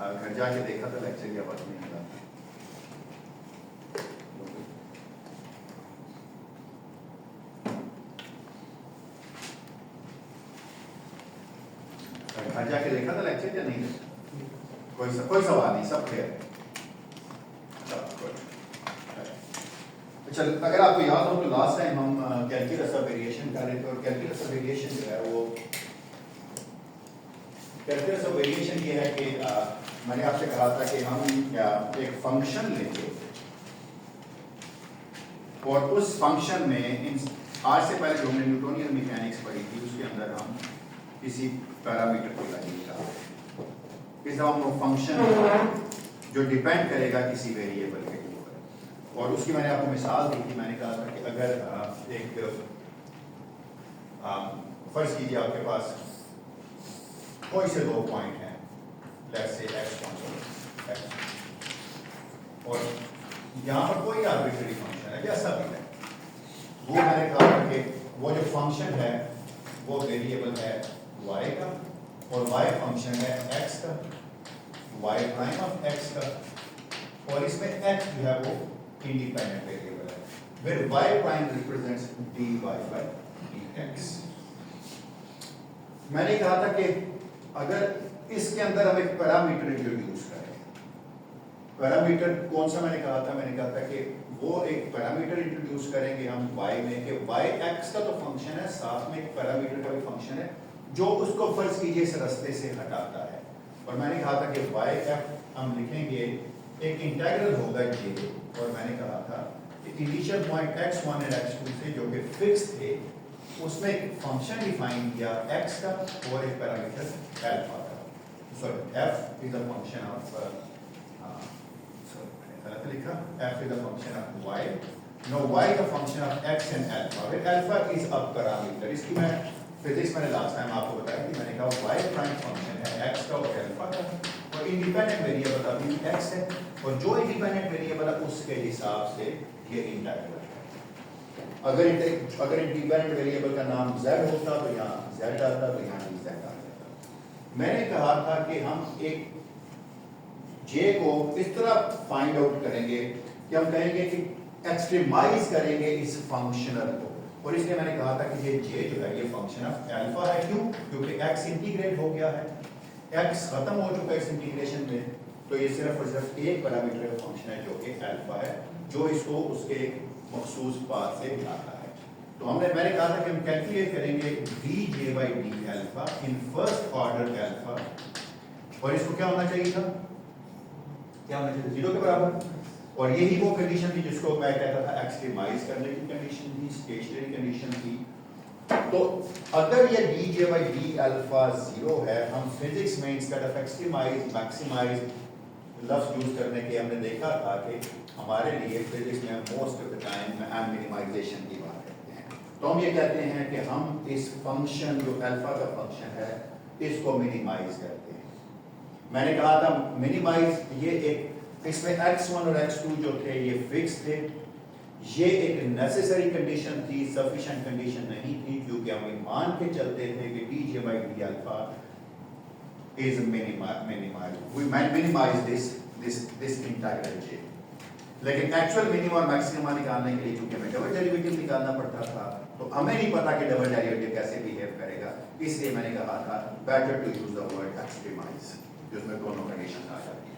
घर जाके देखा तो लेक्चर की आवाज नहीं आता। घर जाके देखा था लेक्चर या नहीं? कोई सवाल नहीं, सब क्लियर है। चल, अगर आपको याद हो तो लास्ट टाइम हम कैलकुलस ऑफ वेरिएशन कर रहे थे, और कैलकुलस ऑफ वेरिएशन जो है वो कैलकुलस ऑफ वेरिएशन ये है कि मैंने आपसे कहा था कि हम एक फंक्शन लेंगे और उस फंक्शन में आज से पहले जो हमने न्यूटोनियन मैकेनिक्स पढ़ी थी उसके अंदर हम किसी पैरामीटर को लगेगा, इस दफा हम फंक्शन जो डिपेंड करेगा किसी वेरिएबल के ऊपर, और उसकी मैंने आपको मिसाल दी थी। मैंने कहा था कि अगर एक फर्ज कीजिए आपके पास कोई से दो पॉइंट हैं, लेट्स से x1 और x, और यहाँ पर कोई आर्बिट्ररी फंक्शन है जैसा भी है, वो मैंने कहा था कि वो जो फंक्शन है वो वेरिएबल है y का, और y फंक्शन है x का, y प्राइम ऑफ x का, और इसमें x जो है वो इंडिपेंडेंट वेरिएबल है, where y prime represents dy by dx। मैंने कहा था कि अगर इसके अंदर हम एक पैरामीटर इंट्रोड्यूस करें, पैरामीटर कौन सा मैंने कहा था? मैंने कहा था कि वो एक पैरामीटर इंट्रोड्यूस करेंगे हम y में कि y x का तो फंक्शन है, साथ में एक पैरामीटर का भी फंक्शन है जो उसको फर्ज कीजिए इस रास्ते से हटाता है, और मैंने कहा था कि y f हम लिखेंगे एक इंटीग्रल होगा j, और मैंने कहा था कि इनिशियल पॉइंट x1 और x2 से जो कि फिक्स थे उसमें एक फंक्शन डिफाइन किया x का और एक पैरामीटर अल्फा का। Sorry, f is a function of लिखा f is a function of y, now y is a function of x and alpha, where alpha is a parameter। इसकी मैं physics मैंने last time आपको बताया कि मैंने कहा y प्राइम फंक्शन है x का और अल्फा का, और इंडिपेंडेंट वेरिएबल अभी x है, और जो इंडिपेंडेंट वेरिएबल है उसके हिसाब से ये इंटीग्रल है। अगर इंडिपेंडेंट वेरिएबल का नाम z होता तो यहाँ z आता, तो यहाँ भी z आ जाता। मैंने कहा था कि हम एक j को इस तरह फाइंड आउट करेंगे कि हम कहेंगे कि एक्सट्रीमाइज करेंगे इस फंक्शनल को, और इसलिए मैंने कहा था कि ये j जो है ये फंक्शन ऑफ अल्फा है। क्यों? क्योंकि x इंटीग्रेट हो गया है, x खत्म हो चुका है इस इंटीग्रेशन में, तो ये सिर्फ और सिर्फ एक पैरामीटर का फंक्शन है जो कि अल्फा है, जो इसको उसके मखसूस पाथ से मिलाता है। तो मैंने कहा था कि हम कैलकुलेट करेंगे dj by d alpha in first order alpha, और इसको क्या होना चाहिए था? क्या होना चाहिए? 0 के बराबर। और यही वो कंडीशन थी जिसको मैं कहता था एक्सट्रीमाइज करने की कंडीशन थी, स्टेशनरी कंडीशन थी। तो अगर ये dj by d अल्फा 0 है, हम फिजिक्स में इंस्टेड ऑफ एक्सट्रीमाइज मैक्सिमाइज लफ्ज यूज करने के हमने देखा था कि हमारे लिए फिजिक्स में मोस्ट ऑफ द टाइम में हम मिनिमाइजेशन की बात करते हैं। तो हम ये कहते हैं कि हम इस फंक्शन जो अल्फा का फंक्शन है इसको मिनिमाइज करते हैं। मैंने कहा था मिनिमाइज, ये एक इसमें x1 और x2 जो थे ये फिक्स थे, ये एक नेसेसरी कंडीशन थी, सफिशिएंट कंडीशन नहीं थी, क्योंकि हम मान के चलते थे कि dj by d alpha is minimized, we might minimize this integral j, लेकिन एक्चुअल मिनिमम और मैक्सिमम निकालने के लिए चूंकि हमें डबल डेरिवेटिव निकालना पड़ता था, तो हमें नहीं पता कि डबल डेरिवेटिव कैसे बिहेव करेगा, इसलिए मैंने कहा था better to use the word extremise, जिसमें दोनों कंडीशन आ जाती है।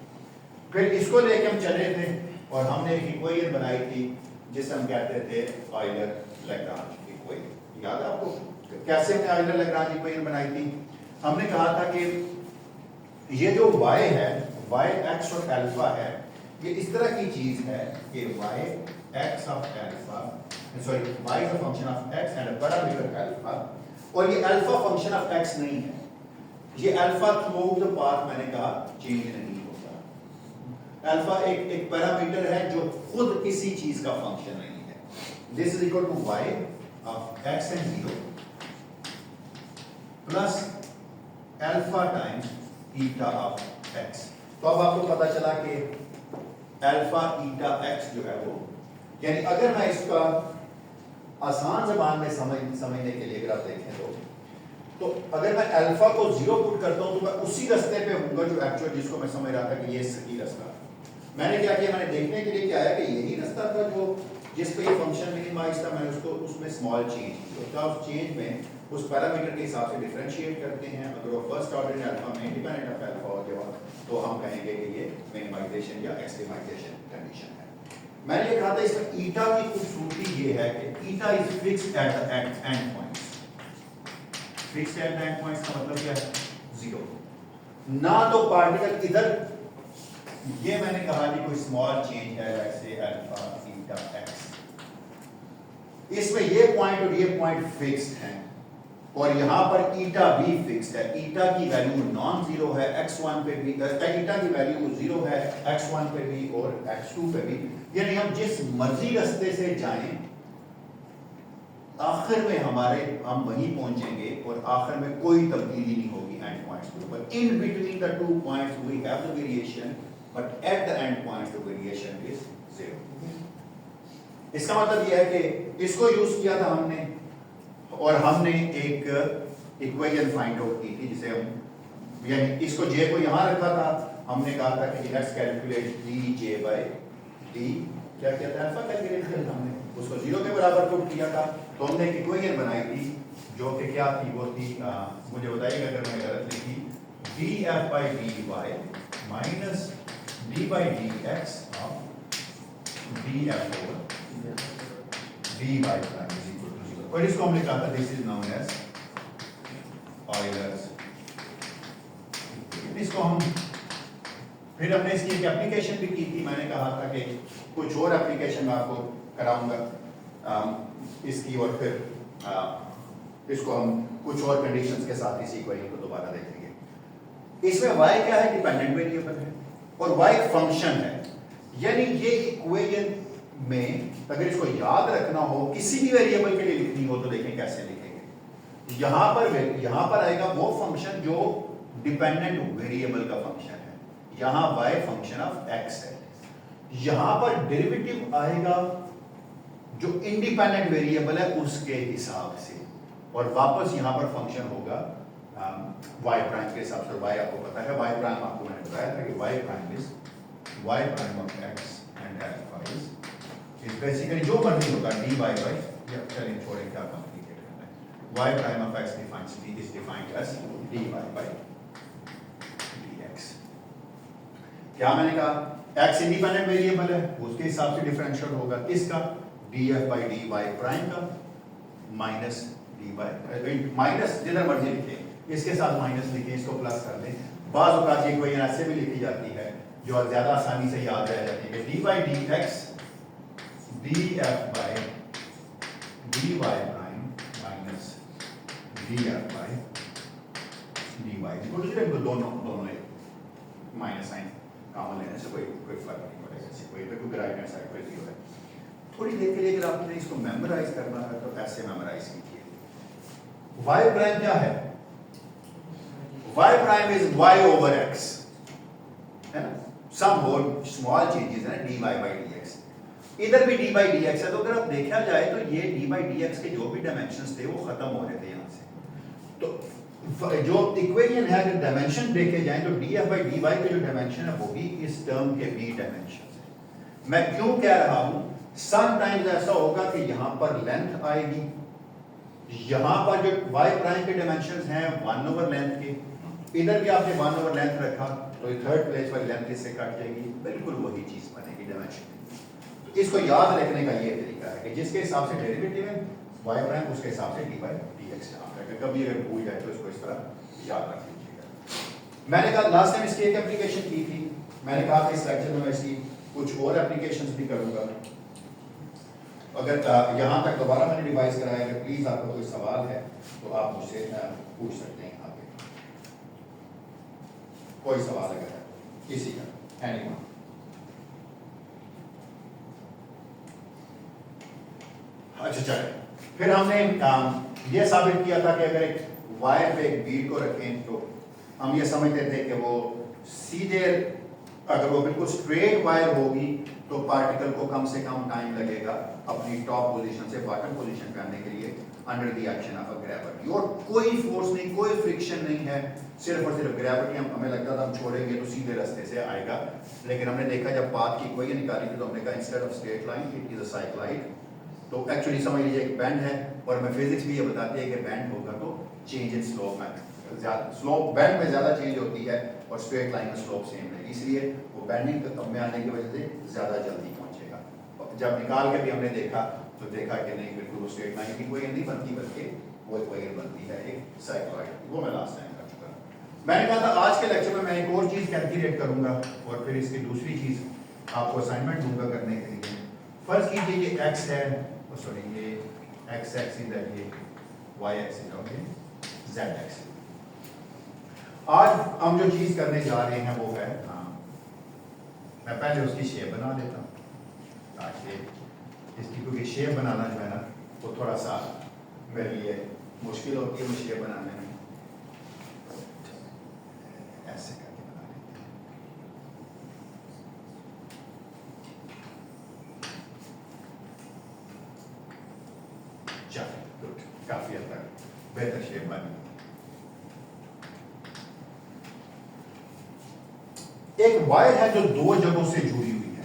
फिर इसको लेके हम चले थे और हमने एक इक्वेशन बनाई थी जिसे हम कहते थे ऑयलर लैग्रांज इक्वेशन। याद है आपको कैसे हमने ऑयलर लैग्रांज इक्वेशन बनाई थी? हमने कहा था कि ये जो y है, y x और अल्फा है, ये इस तरह की चीज है कि y x of alpha, sorry y is a function of x and a parameter alpha, और ये अल्फा फंक्शन ऑफ x नहीं है, ये alpha through out the path मैंने कहा चेंज नहीं होता। अल्फा एक पैरामीटर है जो खुद किसी चीज का फंक्शन नहीं है। This is equal to y of x and 0 plus alpha times eta of x। तो अब आपको पता चला कि अल्फा ईटा x जो है वो, यानी अगर मैं इसका आसान ज़बान में समझने के लिए अगर आप देखें तो तो अगर मैं अल्फा को 0 पुट करता हूं तो मैं उसी रास्ते पे हूंगा जो एक्चुअल जिसको मैं समझ रहा था कि ये सही रास्ता। मैंने क्या किया, मैंने देखने के लिए क्या आया कि यही रास्ता था जो जिस पे ये फंक्शन मिनिमाइज था, मैंने उसको उसमें स्मॉल चेंज की। तो उस चेंज में उस पैरामीटर के हिसाब से डिफरेंशिएट करते हैं। अगर वो फर्स्ट ऑर्डर इन अल्फा में इंडिपेंडेंट ऑफ अल्फा हो जाए तो हम कहेंगे कि ये मिनिमाइजेशन या एक्सट्रीमाइजेशन कंडीशन है। मैंने ये कहा था इसमें ईटा की खूबसूरती ये है कि eta is fixed at the end points. Fixed at the end points का मतलब क्या है? 0। ना तो पार्टिकल इधर, ये मैंने कहा कि कोई स्मॉल चेंज है जैसे अल्फा ईटा एक्स, इसमें ये पॉइंट और ये पॉइंट फिक्स्ड हैं और यहां पर ईटा भी फिक्स्ड है। ईटा की वैल्यू नॉन जीरो है x1 पे भी, ईटा की वैल्यू 0 है x1 पे भी और x2 पे भी। यानी हम जिस मर्जी रास्ते से जाएं आखिर में हम वहीं पहुंचेंगे और आखिर में कोई तब्दीली नहीं होगी एंड पॉइंट्स के ऊपर। In between the two points we have the variation but at the end points the variation is 0। इसका मतलब यह है कि इसको यूज किया था हमने और हमने एक इक्वेशन फाइंड आउट की थी जिसे हम यानी इसको j को यहां रखा था। हमने कहा था कि let's calculate dj by d, क्या किया था अल्फा कैलकुलेट किया था हमने, उसको 0 के बराबर पुट किया था। तो हमने एक इक्वेशन बनाई थी जो कि क्या थी, वो थी मुझे बताइएगा अगर मैंने गलत लिखी, df by dy minus d by dx of df over dy prime is equal to 0। और इसको हमने कहा था this is known as Euler's. इसको हम फिर हमने इसकी एक एप्लीकेशन भी की थी। मैंने कहा था कि कुछ और एप्लीकेशन मैं आपको कराऊंगा इसकी, और फिर इसको हम कुछ और कंडीशंस के साथ इसी इक्वेशन को दोबारा देखेंगे। इसमें y क्या है? डिपेंडेंट वेरिएबल है और y फंक्शन है। यानी ये इक्वेशन में अगर इसको याद रखना हो, किसी भी वेरिएबल के लिए लिखनी हो तो देखें कैसे लिखेंगे। यहां पर आएगा वो फंक्शन जो डिपेंडेंट वेरिएबल का फंक्शन है, यहां y फंक्शन ऑफ x है। यहां पर डेरिवेटिव आएगा जो इंडिपेंडेंट वेरिएबल है उसके हिसाब से, और वापस यहां पर फंक्शन होगा y प्राइम के हिसाब से। y आपको पता है, y प्राइम आपको मैंने बताया था कि y prime is y prime of x and alpha is basically जो मर्जी होगा dy by, या चलिए छोड़ें क्या कॉम्प्लिकेट करना है। y prime of x defines is defined as dy by dx। क्या मैंने कहा, x इंडिपेंडेंट वेरिएबल है उसके हिसाब से डिफरेंशियल होगा किसका, df by dy प्राइम का माइनस dy माइनस जिधर मर्जी लिखें, इसके साथ माइनस लिखें, इसको प्लस कर दें। बाज़ औक़ात ये इक्वेशन ऐसे भी लिखी जाती है जो ज्यादा आसानी से याद रह जाती है, dy by dx df by dy prime minus df by dy। दोनों माइनस साइन कॉमन लेने से कोई फर्क नहीं पड़ेगा, कोई पे कोई राइट हैंड साइड पर 0 है। थोड़ी देर के लिए अगर आपने इसको मेमोराइज करना है तो ऐसे मेमोराइज कीजिए। y प्राइम क्या है? y prime is y over x, है ना, सम होल स्मॉल चेंजेस है dy by dx। इधर भी dy by dx है, तो अगर आप देखा जाए तो ये dy by dx के जो भी डायमेंशंस थे वो खत्म हो रहे थे यहां से। तो जो इक्वेशन है अगर डायमेंशन देखे जाए तो df by dy के जो डायमेंशन है वो भी इस टर्म के भी डायमेंशन है। मैं क्यों कह रहा हूं, समटाइम्स ऐसा होगा कि यहां पर लेंथ आएगी, यहां पर जो y प्राइम के डायमेंशंस हैं 1 ओवर लेंथ के, इधर भी आपने 1 ओवर लेंथ रखा तो थर्ड प्लेस पर लेंथ इससे कट जाएगी, बिल्कुल वही चीज बनेगी डायमेंशन। तो इसको याद रखने का ये तरीका है कि जिसके हिसाब से डेरिवेटिव है y प्राइम उसके हिसाब से dy dx याद रखें। कभी अगर भूल जाए तो इसको इस तरह याद रख लीजिएगा। मैंने कहा लास्ट टाइम इसकी एक एप्लीकेशन की थी, मैंने कहा कि इस लेक्चर में मैं इसकी कुछ और एप्लीकेशंस भी करूंगा। अगर यहां तक दोबारा मैंने रिवाइज कराया, अगर प्लीज आपका कोई सवाल है तो आप मुझसे पूछ सकते हैं आगे। कोई सवाल अगर है किसी का, एनीवन। अच्छा चले, फिर हमने ये साबित किया था कि अगर एक वायर पे एक बीड को रखें तो हम ये समझते थे कि वो सीधे, अगर वो बिल्कुल स्ट्रेट वायर होगी तो पार्टिकल को कम से कम टाइम लगेगा अपनी टॉप पोजीशन से बॉटम पोजीशन पे आने के लिए, under the action of a gravity, और कोई फोर्स नहीं, कोई फ्रिक्शन नहीं है, सिर्फ और सिर्फ ग्रेविटी। हमें लगता था हम छोड़ेंगे तो सीधे रास्ते से आएगा, लेकिन हमने देखा जब पाथ की इक्वेशन निकाली थी तो हमने कहा instead of straight line it is a cycloid. तो एक्चुअली समझ लीजिए एक बैंड है, और हमें फिजिक्स भी ये बताती है कि बैंड होगा तो चेंज इन स्लोप में स्लोप बैंड में ज्यादा चेंज होती है और स्ट्रेट लाइन में स्लोप सेम है, इसलिए वो बैंडिंग में आने की वजह से ज्यादा जल्दी पहुंचेगा। जब निकाल के भी हमने देखा तो देखा कि नहीं, बिल्कुल वो स्ट्रेट लाइन की इक्वेशन नहीं बनती, बल्कि वो इक्वेशन बनती है एक साइक्लॉइड। वो मैं लास्ट टाइम कर चुका। मैंने कहा था आज के लेक्चर में मैं एक और चीज कैलकुलेट करूंगा और फिर इसकी दूसरी चीज आपको असाइनमेंट दूंगा करने के लिए। फर्ज कीजिए ये x है, सॉरी ये x एक्सिस है, ये y एक्सिस और ये z एक्सिस। आज हम जो चीज करने जा रहे हैं वो है, मैं पहले उसकी शेप बना देता हूँ ताकि इसकी, क्योंकि शेप बनाना जो है ना वो थोड़ा सा मेरे लिए मुश्किल होती है, शेप बनाने में। ऐसे करके बना लेते हैं। चलो गुड, काफी हद तक बेहतर शेप बनी। एक वायर है जो दो जगहों से जुड़ी हुई है,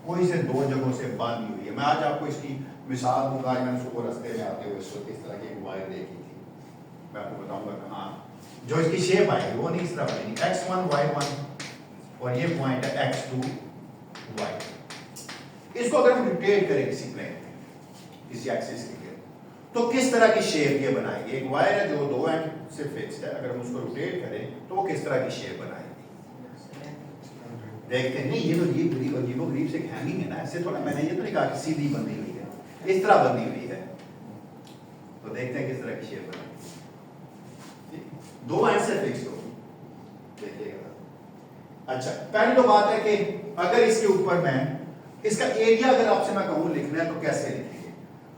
कोई से दो जगहों से बांधी हुई है। मैं आज आपको इसकी मिसाल दूंगा। आज मैंने सुबह रास्ते में आते हुए इस तरह की एक वायर देखी थी, मैं आपको बताऊंगा कहाँ जो इसकी शेप आएगी वो नहीं इस तरह बनेगी, x1 y1 और ये पॉइंट है x2 y। इसको अगर हम रोटेट करें किसी प्लेन में, किसी एक्सिस के लिए, तो किस तरह की शेप ये बनाएगी। एक वायर है जो दो एंड से फिक्स्ड है, अगर हम उसको रोटेट करें तो वो किस तरह की शेप बनाएगी। देखते हैं। नहीं, ये तो ये अजीबोगरीब से हैंगिंग है ना, ऐसे थोड़ा, मैंने ये तो नहीं कहा कि सीधी बंधी हुई है, इस तरह बंधी हुई है। तो देखते हैं किस तरह की शेप बनेगी। दो एंड से फिक्स हो, देखिएगा। अच्छा, पहली तो बात है कि अगर इसके ऊपर मैं इसका एरिया अगर आपसे मैं कहूँ लिखना है तो कैसे लिखेंगे।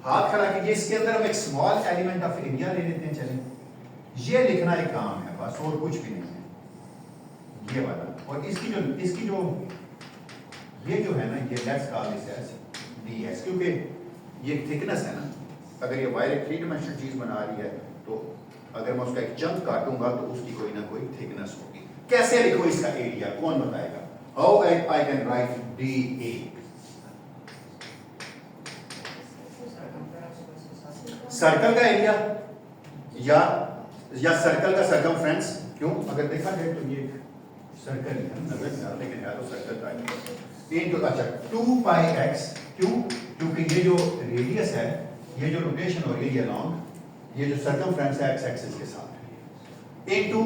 हाथ खड़ा कीजिए, इसके अंदर हम एक स्मॉल एलिमेंट ऑफ एरिया ले लेते हैं। चलें, ये लिखना एक काम है बस, और कुछ भी नहीं है, ये वाला। और इसकी जो ये जो है ना, ये let's call this as ds, क्योंकि ये थिकनेस है ना। अगर ये वायर एक थ्री डायमेंशनल चीज बना रही है तो अगर मैं उसका एक चंक काटूंगा तो उसकी कोई ना कोई थिकनेस होगी। कैसे लिखो इसका एरिया, कौन बताएगा? How I can write dA? Circle का एरिया या सर्कल का सर्कमफ्रेंस। क्यों? अगर देखा जाए तो ये सर्कल ही है, नजर में आता, लेकिन है तो सर्कल का ही। इनटू, अच्छा 2 पाई x, क्यों? क्योंकि ये जो रेडियस है, ये जो रोटेशन हो रही है ये लॉन्ग, ये जो सर्कमफ्रेंस है x एक्सिस के साथ है, इनटू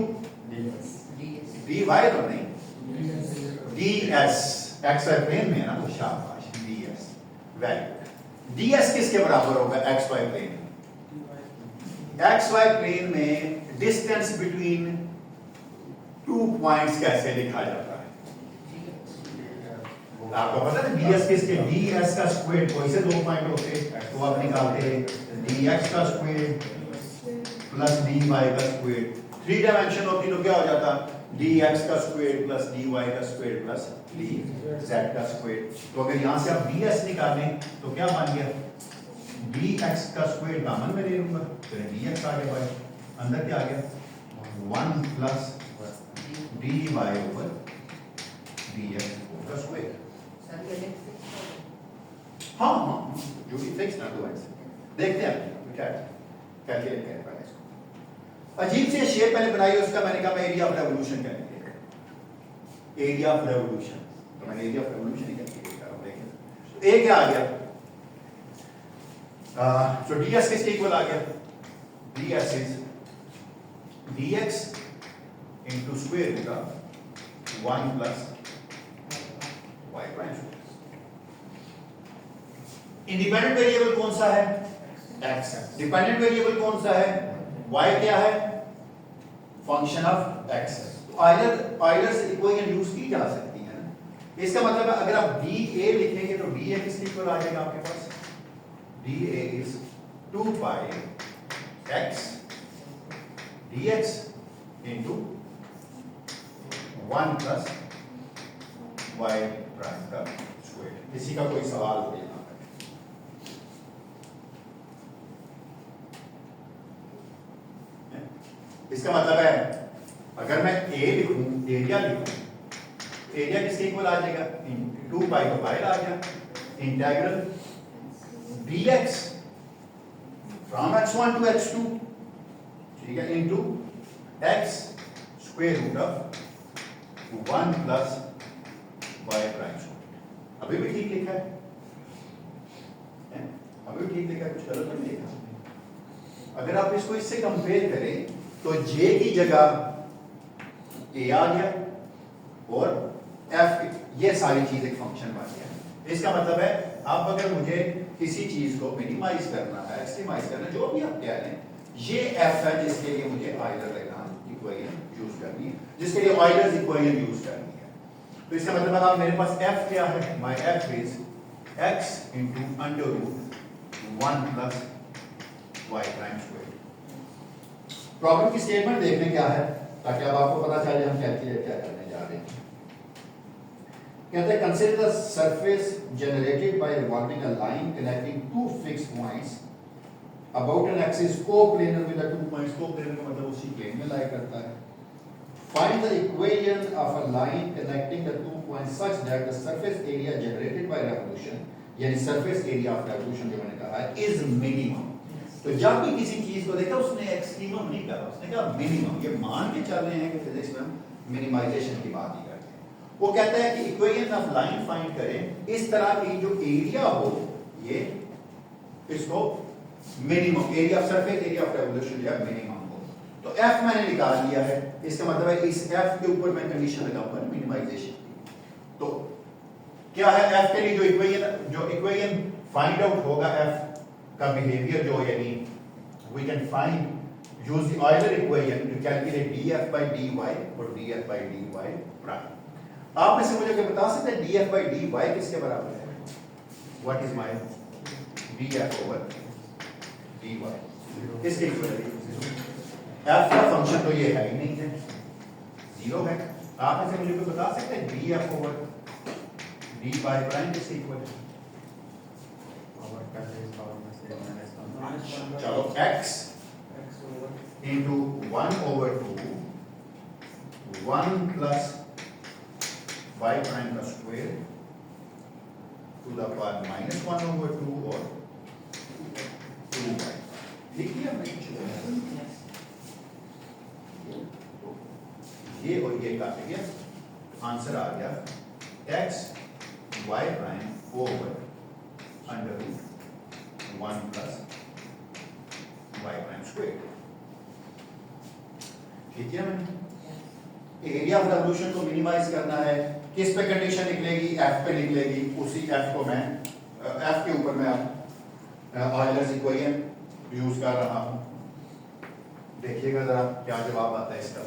dy तो नहीं, ds, x y प्लेन में है ना, तो शाबाश ds, वैल्यू ds किसके बराबर होगा x y plane? XY plane में डिस्टेंस बिटवीन टू पॉइंट्स कैसे लिखा जाता है? आपको पता है ds किसके? ds का स्क्वायर, कोई से दो पॉइंट होते तो आप निकालते dx का स्क्वायर प्लस dy का स्क्वायर। थ्री डायमेंशन होती तो क्या हो जाता? dx का स्क्वायर प्लस dy का स्क्वायर प्लस dz का स्क्वायर। तो अगर यहां से आप ds निकालें तो क्या बन गया? dx का स्क्वायर कॉमन में ले लूंगा, फिर dx आ गया, भाई अंदर क्या आ गया? 1 प्लस dy ओवर dx का स्क्वायर। हाँ हाँ, जो भी फिक्स ना, तो ऐसे देखते हैं क्या कैलकुलेट करें पहले इसको। अजीब सी शेप मैंने बनाई, उसका मैंने कहा मैं area of revolution calculate, area of revolution. तो मैंने area of revolution he calculate करा। देखिए ए क्या आ गया? तो ds किसके इक्वल आ गया? ds is dx into square होगा 1 plus y prime. Independent variable कौन सा है? x। डिपेंडेंट वेरिएबल कौन सा है? y क्या है? Function of x। तो आयलर्स इक्वेशन यूज की जा सकती है ना। इसका मतलब है अगर आप dA लिखेंगे तो dA किसके इक्वल आ जाएगा आपके पास? dA is 2 pi x dx into 1 plus y prime का स्क्वायर। किसी का कोई सवाल हो यहाँ पर? इसका मतलब है अगर मैं ए लिखूं, एरिया लिखूं, एरिया किसके इक्वल आ जाएगा, 2 पाई तो बाहर आ गया, integral dx from x1 to x2, ठीक है, into x square root of 1 plus y prime square. अभी भी ठीक लिखा है? अभी भी ठीक लिखा है, कुछ गलत नहीं लिखा। अगर आप इसको इससे कंपेयर करें तो j की जगह a आ गया और f, ये सारी चीज एक फंक्शन बन गया। इसका मतलब है अब अगर मुझे किसी चीज को मिनिमाइज करना है, एक्सट्रीमाइज करना है, जो भी आप कह रहे हैं, ये f है जिसके लिए मुझे आयलर लेग्रांज इक्वेशन यूज करनी है, जिसके लिए आयलर्स इक्वेशन यूज करनी है। तो इसका मतलब है मेरे पास f क्या है, my f is x into under root 1 plus y prime square. Problem की स्टेटमेंट देखने क्या है ताकि अब आपको पता चले हम कैलकुलेट क्या करने जा रहे हैं। कहते हैं consider the surface generated by revolving a line connecting two fixed points about an axis coplanar with the 2 points. Coplanar का मतलब उसी प्लेन में लाई करता है। Find the equation of a line connecting the 2 points such that the surface area generated by revolution, यानी surface area of revolution जो मैंने कहा है, इज मिनिमम। तो जब भी किसी चीज को देखा उसने एक्सट्रीमम नहीं कहा, उसने कहा मिनिमम। ये मान के चल रहे हैं कि फिजिक्स में हम मिनिमाइजेशन की बात ही करते हैं। वो कहता है कि इक्वेशन ऑफ लाइन फाइंड करें इस तरह की जो एरिया हो, ये इसको minimum area of surface area of revolution जो है मिनिमम हो। तो एफ मैंने निकाल लिया है, इसका मतलब है इस एफ के ऊपर मैं कंडीशन लगाऊंगा मिनिमाइजेशन की। तो क्या है एफ के लिए जो इक्वेशन फाइंड आउट होगा एफ का बिहेवियर जो, यानी we can find use the Euler equation to calculate df by dy और df by dy प्राइम। आप में से मुझे क्या बता सकते हैं df by dy किसके बराबर है? What is my df over dy किसके इक्वल है? f का फंक्शन तो ये है ही नहीं है, जीरो है। आप में से मुझे कोई बता सकते हैं df over dy प्राइम किसके इक्वल है? चलो x into 1 over 2 1 plus y prime का square to the power minus 1 over 2 और 2y। लिख लिया हमने? ये और ये काट गया, आंसर आ गया x y prime over under root 1 plus y prime square. ठीक है, मैंने एरिया ऑफ रेवोल्यूशन को मिनिमाइज करना है, किस पे कंडीशन निकलेगी? f पे निकलेगी। उसी f को मैं f के ऊपर मैं ऑयलर्स इक्वेशन यूज कर रहा हूं। देखिएगा जरा क्या जवाब आता है इसका।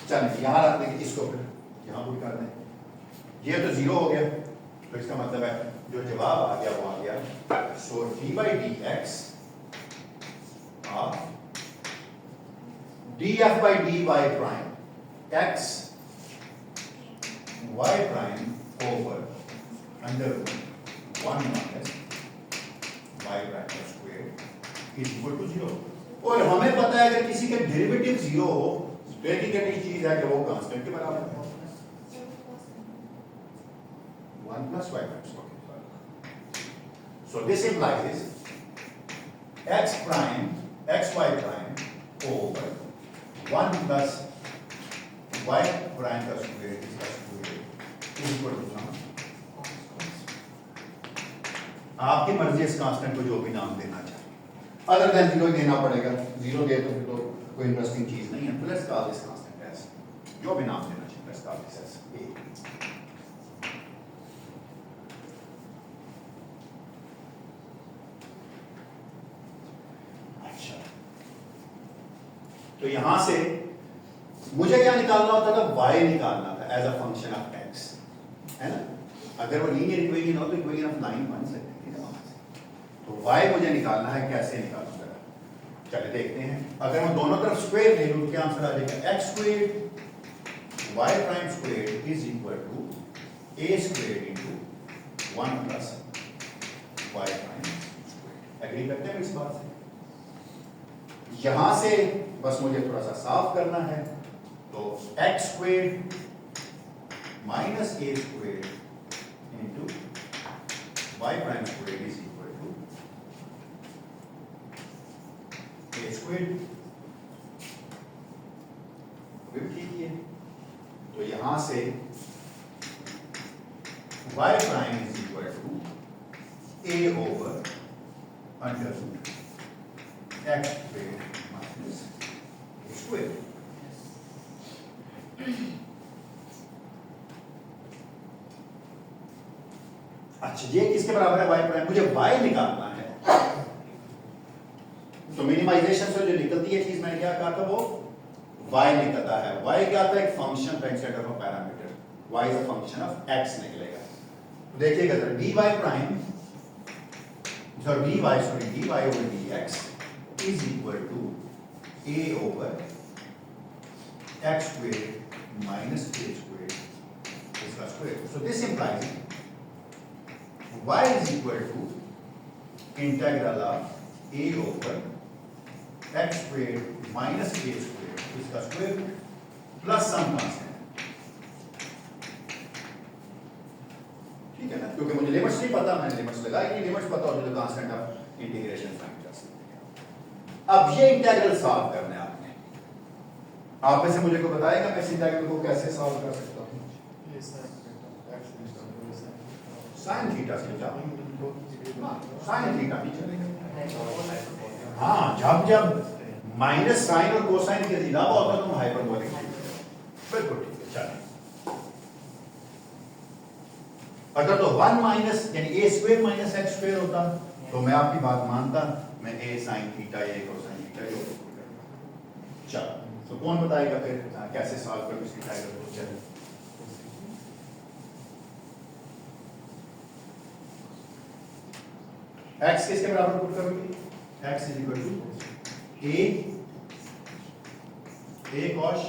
चलिए यहां रख देंगे इसको, फिर यहां पुट कर दें। ये तो जीरो हो गया, तो इसका मतलब है जो जवाब आ गया वो आ गया। So D by D x of D F by D Y prime X Y prime over under 1 minus Y prime का स्क्वायर इज इक्वल टू 0। और हमें पता है अगर किसी का डेरिवेटिव 0 हो, पहली चीज है कि वो कांस्टेंट के बराबर है। 1 plus y prime square. So this implies x prime, xy prime over 1 plus y prime का square is equal to sum। आपकी मर्जी इस कांस्टेंट को जो भी नाम देना चाहे, अदर देन 0 देना पड़ेगा। 0 दे तो फिर तो कोई इंटरेस्टिंग चीज नहीं है। Plus call this constant as, जो भी नाम देना चाहिए, plus call this as a। तो यहां से मुझे क्या निकालना होता था? y निकालना था as a function of x, है ना? अगर वो लीनियर इक्वेशन हो तो इक्वेशन ऑफ लाइन बन सकती है वहां से। तो y मुझे निकालना है, कैसे निकालूंगा? चलिए देखते हैं। अगर मैं दोनों तरफ स्क्वायर ले लूं क्या आंसर आ जाएगा? x square y prime square is equal to a square into 1 plus y prime square. Agree करते हैं इस बात से? यहां से बस मुझे थोड़ा सा साफ करना है, तो x square minus a square into y prime square is equal to a square. ठीक है, तो यहां से y prime is equal to a over under root x square minus a square. अच्छा, ये किसके बराबर है? Y prime. मुझे वाई निकालना है, तो मिनिमाइजेशन से जो निकलती है चीज, मैंने क्या कहा था, वो वाई निकलता है। वाई क्या आता है? एक function instead of a parameter. Y is a function of x निकलेगा। तो देखिएगा जरा, d Y prime d y over d x is equal to a over x square minus a square इसका square. So this implies y is equal to integral of a over x square minus a square इसका square root plus some constant। ठीक है ना? क्योंकि मुझे limits नहीं पता, मैंने लिमिट्स लगाई नहीं। लिमिट्स पता होती तो कांस्टेंट ऑफ इंटीग्रेशन फाइंड कर सकते हैं। अब ये इंटीग्रल सॉल्व करना है आपने। आप में से मुझे को बताएगा मैं इस इंटीग्रल को कैसे सॉल्व कर सकता हूँ? साइन थीटा से साइन थीटा नहीं चलेगा। हाँ, जब माइनस साइन और कोसाइन के अलावा होता है तो हाइपरबोलिक। बिल्कुल ठीक है, चलिए। अगर तो 1 माइनस यानी ए स्क्वायर माइनस एक्स स्क्वायर होता तो मैं आपकी बात मानता, मैं ए साइन थीटा ए कोसाइन थीटा ए। चलो, तो कौन बताएगा फिर कैसे सॉल्व करूं इस इंटीग्रल को? चलिए, x किसके बराबर पुट करोगे? x is equal to a cos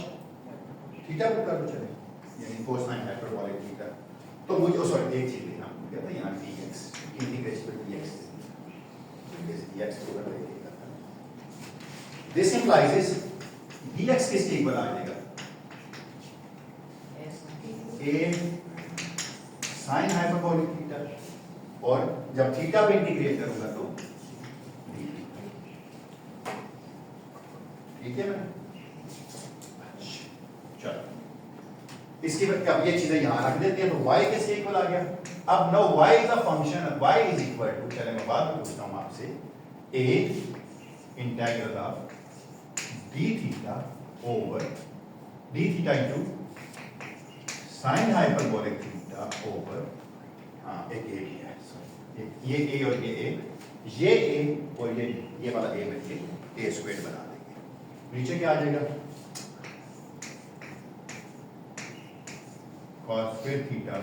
theta put कर दो। चले, यानी कोसाइन हाइपरबोलिक थीटा। तो मुझे सॉरी एक चीज लिखना मुझे था यहाँ dx इंटीग्रेशन dx dx को कर देगा। दिस इंप्लाइज dx किसके इक्वल आ जाएगा? a sin हाइपरबोलिक थीटा, और जब थीटा पे इंटीग्रेट करूंगा तो ठीक है मैं। चलो, इसकी अब ये चीजें यहां रख देते हैं, तो y किसके इक्वल आ गया? अब no y is a function, y is equal to, चले मैं बात पूछता हूं आपसे, a integral of d theta over d theta into sin hyperbolic theta over एक a है, ये a और ये a और ये वाला a मिलके a स्क्वायर बना देंगे। नीचे क्या आ जाएगा? cos स्क्वायर थीटा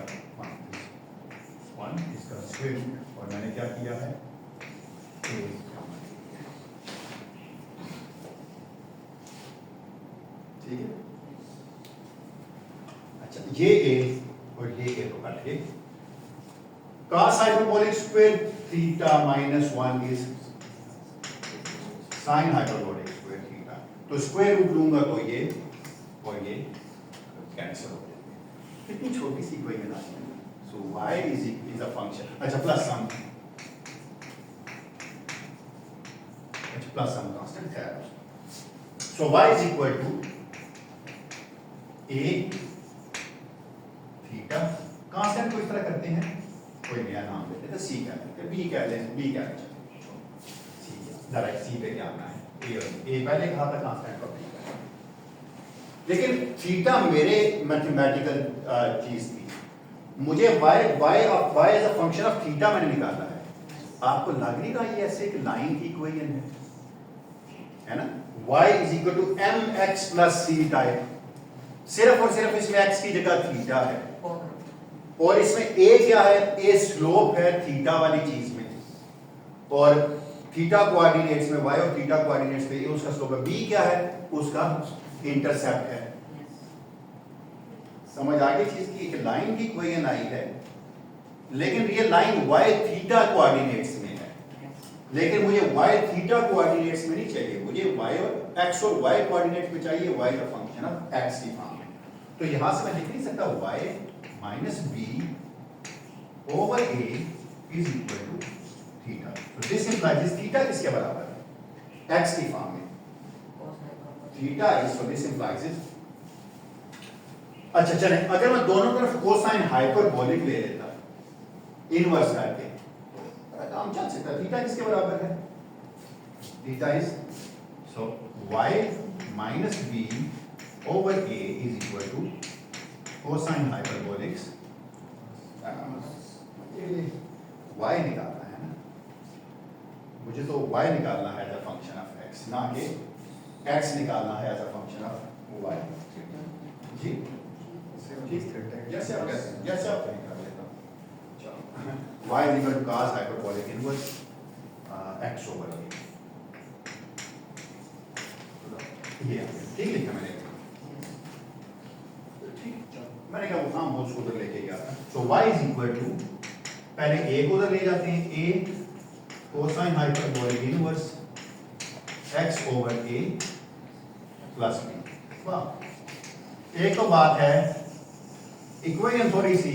1 इसका स्क्वायर रूट, और मैंने क्या किया है? a। ठीक है, अच्छा, ये a और ये a तो कट गए। cos hyperbolic square theta minus 1 is sin hyperbolic square theta। तो स्क्वायर रूट लूंगा तो ये और ये कैंसिल हो जाएंगे। कितनी छोटी सी इक्वेशन आ गई। सो y is a function, अच्छा, प्लस सम, अच्छा प्लस सम कांस्टेंट है। सो y is equal to a theta, constant को इस तरह करते हैं, कोई नया नाम देते हैं, सी कह लेते हैं, बी कह लें, बी कह लें, सी डायरेक्ट सी पे क्या आना है? ए पहले कहा था कांस्टेंट को, लेकिन थीटा मेरे मैथमेटिकल चीज थी, मुझे y as a function of theta मैंने निकाला है। आपको लग नहीं रहा ये ऐसे एक लाइन की इक्वेशन है ना? y is equal to mx plus c type, सिर्फ और सिर्फ इसमें x की जगह थीटा है, और इसमें a क्या है? a स्लोप है थीटा वाली चीज में, और थीटा कोऑर्डिनेट्स में y और थीटा कोऑर्डिनेट्स पे उसका स्लोप है। b क्या है? उसका इंटरसेप्ट है। समझ आ गई चीज की? एक लाइन की इक्वेशन आई है, लेकिन ये लाइन वाई थीटा कोऑर्डिनेट्स में है, लेकिन मुझे वाई थीटा कोऑर्डिनेट्स में नहीं चाहिए, मुझे वाई और एक्स और वाई कोऑर्डिनेट में चाहिए, वाई का फंक्शन ऑफ एक्स की फॉर्म में। तो यहां से मैं लिख नहीं सकता y minus b over a is equal to theta. तो दिस इंप्लाइज थीटा किसके बराबर है? एक्स की फॉर्म में theta is, so this implies. अच्छा चलें, अगर मैं दोनों तरफ कोसाइन हाइपरबोलिक ले लेता इनवर्स करके, तो काम चल सकता। थीटा किसके बराबर है? Theta is, so y minus b over a is equal to cosine hyperbolics y निकालना है ना मुझे, तो y निकालना है as a function of x, ना कि x निकालना है as a function of y। जी जैसे आप निकाल लेता हूं। चलो y is equal to cos hyperbolic inverse x over a, ये ठीक लिखा मैंने, ठीक मैंने कहा वो काम बहुत उधर लेके गया था। सो y इज इक्वल टू, पहले a को उधर ले जाते हैं, a cosine hyperbolic inverse x over a plus b। वाह, एक तो बात है इक्वेशन थोड़ी सी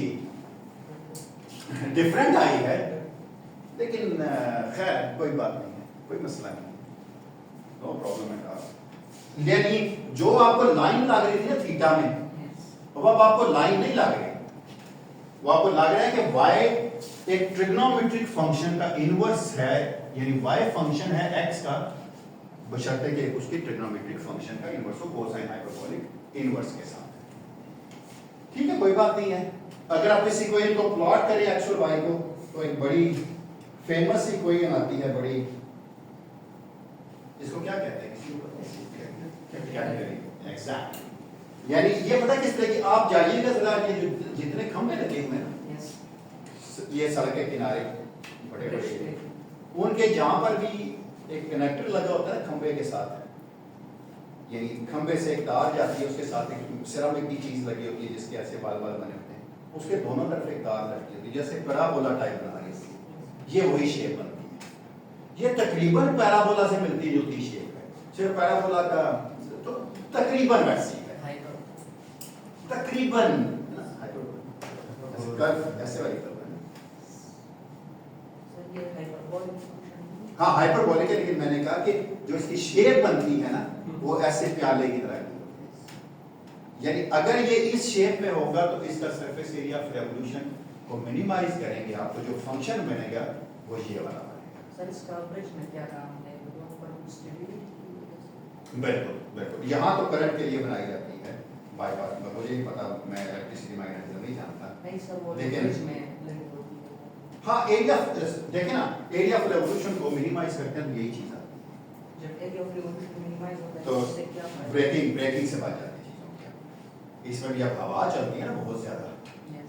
डिफरेंट आई है, लेकिन खैर कोई बात नहीं है, कोई मसला नहीं, नो प्रॉब्लम एट ऑल। यानी जो आपको लाइन लग रही थी ना थीटा में, अब आपको लाइन नहीं लग रही, वो आपको लग रहा है कि y एक ट्रिग्नोमेट्रिक फंक्शन का इनवर्स है, यानी y फंक्शन है x का, बशर्ते कि उसकी ट्रिग्नोमेट्रिक फंक्शन का इनवर्स हो कोसाइन हाइपरबोलिक इनवर्स के साथ। ठीक है, कोई बात नहीं है। अगर आप इस इक्वेशन को प्लॉट करें x और y को, तो एक बड़ी फेमस इक्वेशन आती है, बड़ी, इसको क्या कहते हैं, किसी को पता है? एग्जैक्टली, यानी ये पता किस तरह की, आप जाइएगा जरा, ये जितने खंभे लगे हुए हैं ये सड़क के किनारे बड़े बड़े, उनके जहां पर भी एक कनेक्टर लगा होता है खंभे के साथ, यानी खंभे से एक तार जाती है, उसके साथ एक सिरामिक की चीज लगी होती है जिसके ऐसे बाल बाल बने होते हैं, उसके दोनों तरफ एक तार लगती होती है, जैसे पैराबोला टाइप बना रही है, ये वही शेप बनती है। ये तकरीबन पैराबोला से मिलती जुलती शेप है, सिर्फ पैराबोला का तो तकरीबन वैसी है, तकरीबन ऐसे वाली कर्व है। हाँ हाइपरबोलिक है, लेकिन मैंने कहा कि जो इसकी शेप बनती है ना वो ऐसे प्याले की तरह की होती है, यानी अगर ये इस शेप में होगा तो इसका सरफेस एरिया ऑफ रेवोल्यूशन को मिनिमाइज करेंगे, आपको जो फंक्शन बनेगा वो ये वाला बनेगा। सर इसका ब्रिज में क्या काम है? बिल्कुल बिल्कुल, यहाँ तो करंट के लिए बनाई जाती है बाईपास, मुझे नहीं पता, मैं इलेक्ट्रिसिटी मैकेनिज्म नहीं जानता, नहीं सर वो लेकिन ब्रिज में लगी होती है। हाँ एरिया देखें ना, एरिया ऑफ रेवोल्यूशन को मिनिमाइज करते हैं तो यही चीज आती है। जब एरिया ऑफ रेवोल्यूशन मिनिमाइज होता है तो इससे क्या फायदा? ब्रेकिंग से बच जाती है चीजों की, इसमें भी अब हवा चलती है ना बहुत ज्यादा,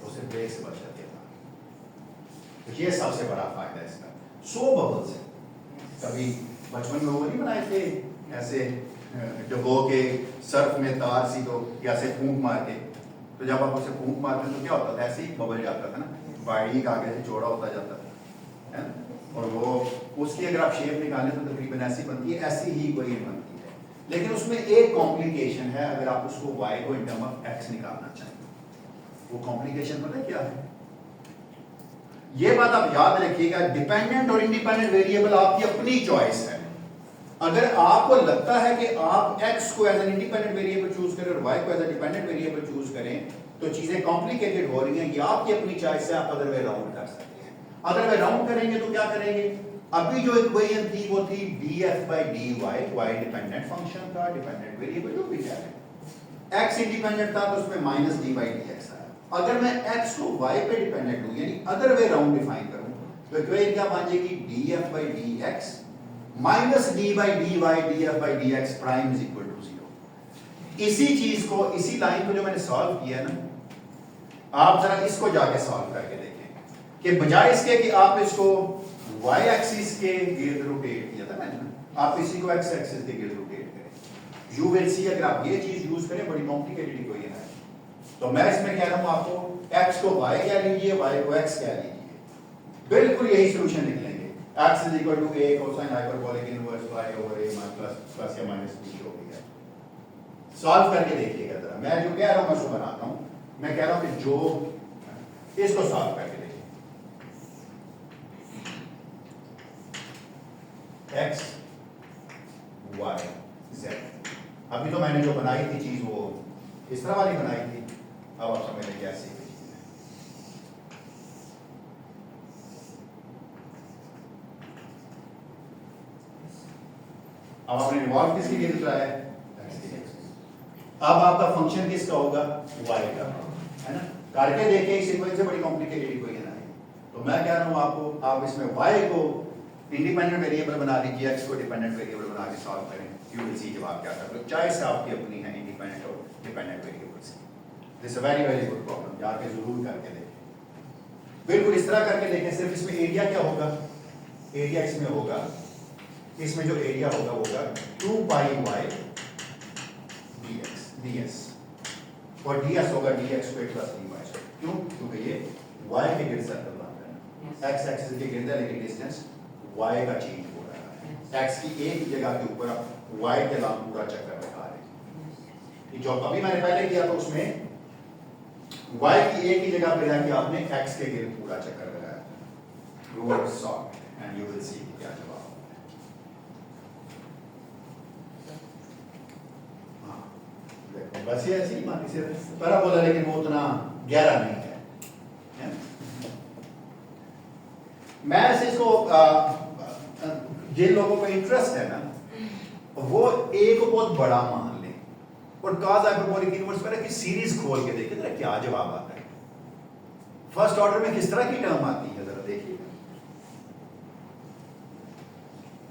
तो उससे ब्रेक से बच जाती है, तो ये सबसे बड़ा फायदा है इसका। सो बबल्स कभी बचपन में वो नहीं बनाए थे ऐसे डबो के सर्फ में तार सी, तो ऐसे फूंक मार के, तो जब आप उसे फूंक मारते तो क्या होता था, ऐसे ही बबल जाता था ना, बारीक आगे से चौड़ा होता जाता था, है? और वो उसकी अगर आप शेप निकालें तो तकरीबन ऐसी बनती है, ऐसी ही कोई बनती है, लेकिन उसमें एक कॉम्प्लिकेशन है, अगर आप उसको y को इन टर्म ऑफ x निकालना चाहें, वो कॉम्प्लिकेशन पता है क्या है? ये बात आप याद रखिएगा, डिपेंडेंट और इंडिपेंडेंट वेरिएबल आपकी अपनी चॉइस है। अगर आपको लगता है कि आप x को as an independent variable choose करें और y को as a dependent variable choose करें तो चीजें कॉम्प्लिकेटेड हो रही हैं, ये आपकी अपनी चॉइस है, आप अदर वे राउंड कर सकते हैं। अदर वे राउंड करेंगे तो क्या करेंगे, अभी जो इक्वेशन थी वो थी df by dy, y dependent function था, डिपेंडेंट वेरिएबल जो भी है, x इंडिपेंडेंट था तो उसमें minus d by D x आया। अगर मैं x को y पे डिपेंडेंट हूं यानी अदर वे राउंड डिफाइन करूं तो इक्वेशन क्या बन जाएगी, df by dx minus d by D y d F by D x prime is equal to 0। इसी चीज को, इसी लाइन को जो मैंने सॉल्व किया है ना, आप जरा इसको जाके सॉल्व करके देखें कि बजाय इसके कि आप इसको y एक्सिस के गिर्द रोटेट किया था मैंने, आप इसी को x एक्सिस के गिर्द रोटेट करें, यू विल सी, अगर आप ये चीज यूज करें बड़ी कॉम्प्लिकेटेड इक्वेशन है, तो मैं इसमें कह रहा हूं आपको x को y कह लीजिए, y को x कह लीजिए, बिल्कुल यही सोल्यूशन निकलेंगे। x is equal to a cosine hyperbolic inverse y over a plus या माइनस b हो गया। सॉल्व करके देखिएगा जरा, मैं जो कह रहा हूं मैं उसको बनाता हूं। मैं कह रहा हूं कि जो इसको सॉल्व करके देखिए, x y z, अभी तो मैंने जो बनाई थी चीज वो इस तरह वाली बनाई थी, अब आप समझ लें कैसे। अब आपने रिवॉल्व किसके लिए दूसरा है, अब आपका फंक्शन किसका होगा, y का, है ना। करके देखिए, इस इक्वेशन से बड़ी कॉम्प्लिकेटेड इक्वेशन है। तो मैं कह रहा हूं आपको, आप इसमें y को इंडिपेंडेंट वेरिएबल बना लीजिए, x को डिपेंडेंट वेरिएबल बना के सॉल्व करें, यू विल सी जवाब क्या आता है। चॉइस आपकी अपनी है इंडिपेंडेंट और डिपेंडेंट वेरिएबल्स की। This a very very good problem, जाके जरूर करके देखें। बिल्कुल इस तरह करके देखें। सिर्फ इसमें एरिया क्या होगा, एरिया इसमें होगा, इसमें जो एरिया होगा वो होगा 2 पाई y ds और ds होगा dx square plus dy square. क्यों? क्योंकि ये y के गिर्द सर्कल बन रहा है, x एक्सिस के गिर्द है, लेकिन डिस्टेंस y का चेंज हो रहा है। x की एक जगह के ऊपर आप y के नाम पूरा चक्कर लगा रहे हैं। जो अभी मैंने पहले किया था उसमें y की एक ही जगह पे जाके आपने x के गिर्द पूरा चक्कर लगाया। Reverse solve and you will see क्या जवाब। बस ये ऐसी ही मानी से पैराबोला, लेकिन वो उतना गहरा नहीं है। मैं से इसको जिन लोगों को इंटरेस्ट है ना, वो a को बहुत बड़ा मान लें और cos हाइपरबोलिक इनवर्स पर की सीरीज खोल के देखें जरा क्या जवाब आता है। फर्स्ट ऑर्डर में किस तरह की टर्म आती है जरा देखिएगा।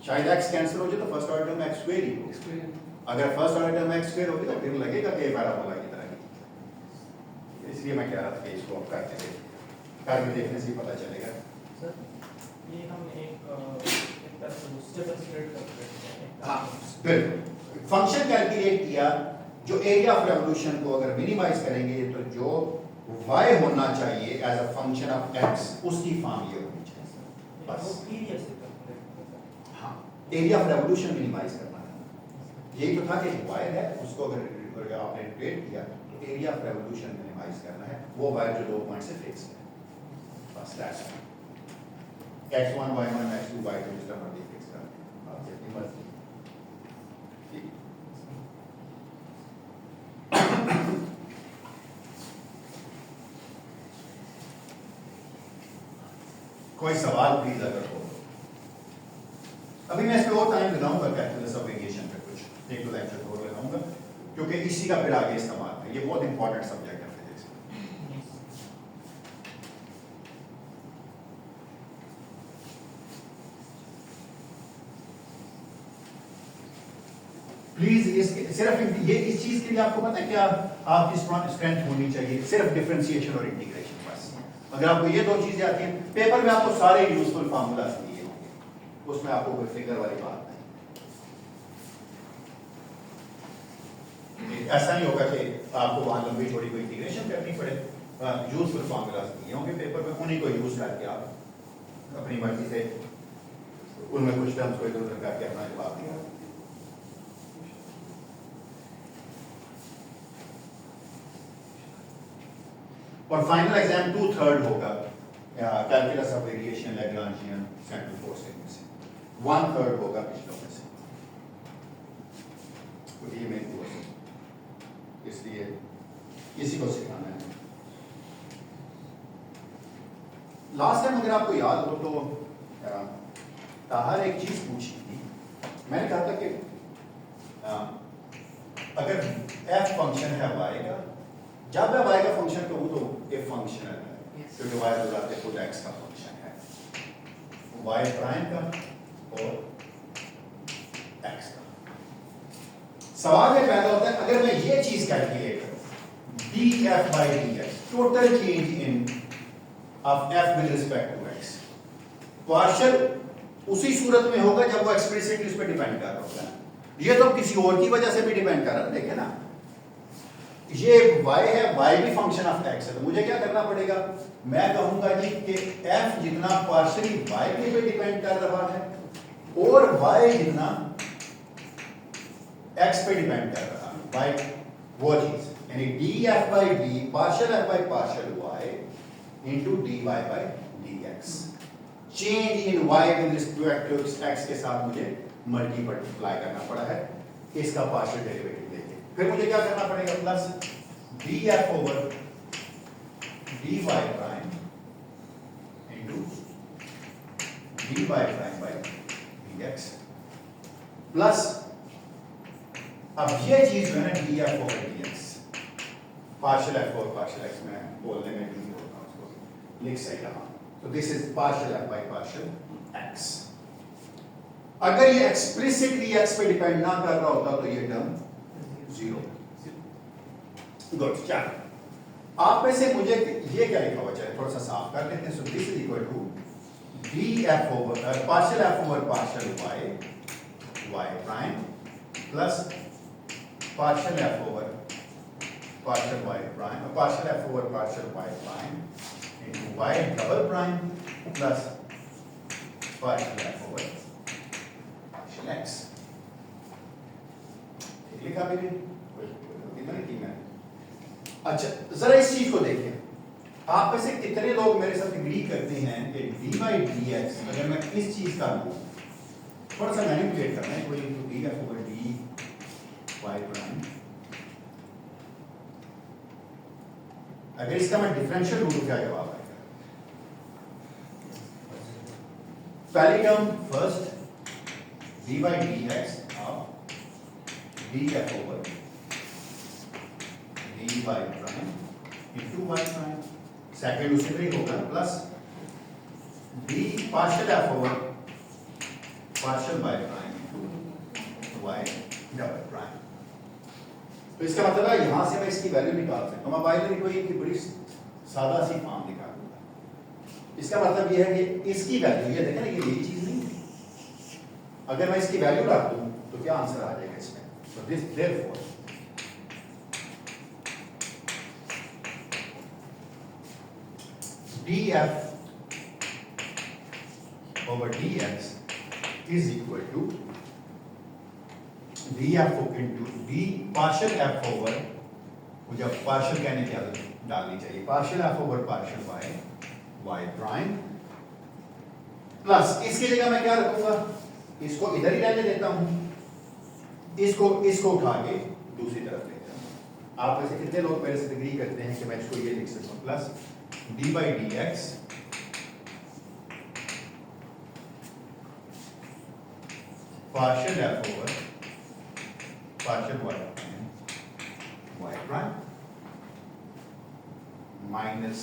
शायद x कैंसिल हो जाए तो फर्स्ट ऑर्डर में x स्क्वायर ही हो। अगर फर्स्ट ऑर्डर में x स्क्वायर होगी तो फिर लगेगा कि पैराबोला की तरह ही। इसलिए मैं कह रहा था कि इसको आप करके देखने से ही पता चलेगा। सर ये हम एक तरह से दूसरे पर स्प्रेड करते हैं। हाँ बिल्कुल, फंक्शन कैलकुलेट किया, जो एरिया ऑफ रेवोल्यूशन को अगर मिनिमाइज करेंगे तो जो y होना चाहिए as a function of x उसकी फॉर्म ये होनी चाहिए बस। एरिया से करते हैं। हाँ, एरिया ऑफ रेवोल्यूशन मिनिमाइज करना है, यही तो था कि वायर है उसको अगर आपने इंटीग्रेट किया तो एरिया ऑफ रेवोल्यूशन मिनिमाइज करना है, वो वायर जो 2 पॉइंट से फिक्स है बस। That's x1 y1 x2 y2 जिस तरह मर्जी फिक्स कर आप जितनी मर्जी। कोई सवाल प्लीज अगर हो। अभी मैं इस पे और टाइम लगाऊंगा कैलकुलस ऑफ वेरिएशन पे, कुछ एक दो लेक्चर और लगाऊंगा, क्योंकि इसी का फिर आगे इस्तेमाल है। ये बहुत इंपॉर्टेंट सब्जेक्ट है फिजिक्स में। प्लीज इसके सिर्फ ये इस चीज के लिए आपको पता है क्या आपकी स्ट्रेंथ होनी चाहिए, सिर्फ डिफरेंशिएशन और इंटीग्रेशन बस। अगर आपको ये दो चीजें आती हैं, पेपर में आपको सारे यूजफुल फार्मूलाज दिए होंगे, उसमें आपको कोई फिगर वाली बात नहीं। ऐसा नहीं होगा कि आपको वहां लंबी थोड़ी कोई इंटीग्रेशन करनी पड़े, यूजफुल फार्मूलाज दिए होंगे पेपर में, उन्हीं को यूज करके आप अपनी मर्जी से उनमें कुछ टर्म्स को इधर उधर करके अपना जवाब दिया। और फाइनल एग्जाम 2/3 होगा calculus of variation Lagrangian central force में से, 1/3 होगा पिछलों में से। तो ये मेन कोर्स है, इसलिए इसी को सिखाना है। लास्ट टाइम अगर आपको याद हो तो ताहर एक चीज पूछी थी, मैंने कहा था कि अगर f फंक्शन है y का, जब मैं y का फंक्शन कहूं तो f फंक्शनल है, क्योंकि y तो जाते खुद x का फंक्शन है, y प्राइम का और x का। सवाल में पैदा होता है अगर मैं ये चीज कैलकुलेट करूं df by dx, total change in of f with respect to x, partial उसी सूरत में होगा जब वो एक्सप्लिसिटली उस पर डिपेंड कर रहा होगा। ये तो किसी और की वजह से भी डिपेंड कर रहा है, देखे ना, ये y है, y भी फंक्शन ऑफ x है, तो मुझे क्या करना पड़ेगा, मैं कहूंगा जी कि f जितना पार्शियली y के पे डिपेंड कर रहा है और y जितना x पे डिपेंड कर रहा है, y वो चीज यानी df by d partial f by partial y into dy by dx, change in y with respect to x के साथ मुझे मल्टीप्लाई करना पड़ा है इसका पार्शियल डेरिवेटिव लेके, फिर मुझे क्या करना पड़ेगा, plus df over dy prime into dy prime by dx, plus अब ये चीज जो है ना df over dx, partial f और पार्शियल x में बोलने में नहीं होता, उसको लिख सही रहा, तो this is partial f by partial x। अगर ये एक्सप्लिसिटली x पे डिपेंड ना कर रहा होता तो ये टर्म जीरो। गुड, क्या आप में से मुझे ये क्या लिखा हुआ चाहिए, थोड़ा सा साफ कर लेते हैं। So this is equal to df over partial f over partial y prime plus partial f over partial y prime, partial f over partial y prime into y double prime plus partial f over partial x। ठीक लिखा मैंने, ठीक है। अच्छा जरा इस चीज को देखिए, आप में से कितने लोग मेरे साथ एग्री करते हैं कि dy dx अगर मैं इस चीज का लूं, थोड़ा सा मैनिपुलेट करना है, कोई df ओवर dy प्राइम, अगर इसका मैं डिफरेंशियल लूं तो क्या जवाब आएगा, पहली टर्म फर्स्ट dy dx ऑफ df over dy prime into y prime, second उसी तरह ही होगा plus d partial f over partial y prime into y double prime. तो इसका मतलब है यहां से मैं इसकी वैल्यू निकाल सकता हूं, मैं बाइनरी को एक बड़ी सादा सी फॉर्म निकाल दूंगा। इसका मतलब ये है कि इसकी वैल्यू, ये देखें ना, ये यही चीज नहीं है, अगर मैं इसकी वैल्यू रख दूं तो क्या आंसर आ जाएगा इसमें, so this therefore df over dx is equal to df into d partial f over, मुझे पार्शियल कहने की आदत डालनी चाहिए, partial f over partial y prime plus इसकी जगह मैं क्या रखूंगा, इसको इधर ही रहने देता हूं, इसको उठा के दूसरी तरफ लेता हूं। आप में से कितने लोग मेरे से एग्री करते हैं कि मैं इसको ये लिख सकता हूं, plus d by dx partial f over partial y prime minus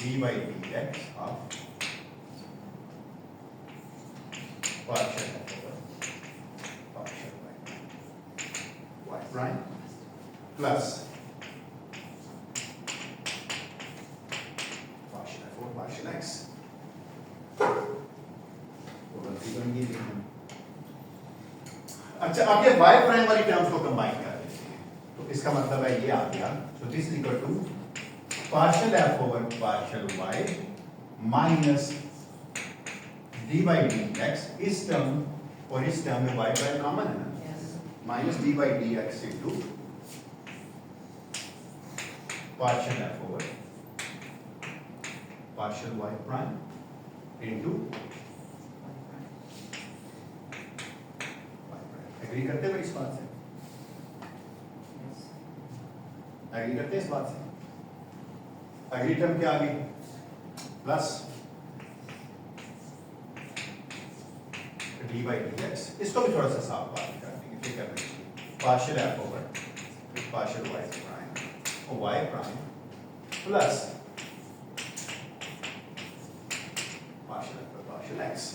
d by dx of partial f over partial y prime plus partial x। अच्छा अब ये y प्राइम वाली टर्म्स को कंबाइन कर देते हैं, तो इसका मतलब है ये आ गया, so this is equal to partial f over partial y minus d by dx, इस टर्म और इस टर्म में y प्राइम कॉमन है ना, minus d by dx into partial f over partial y prime into, agree करते हैं इस बात से, एग्री करते हैं इस बात से, अगली टर्म क्या आ गई, प्लस d by dx, इसको भी थोड़ा सा साफ बात कर देंगे, ठीक है, partial f over partial y prime और y prime plus partial x।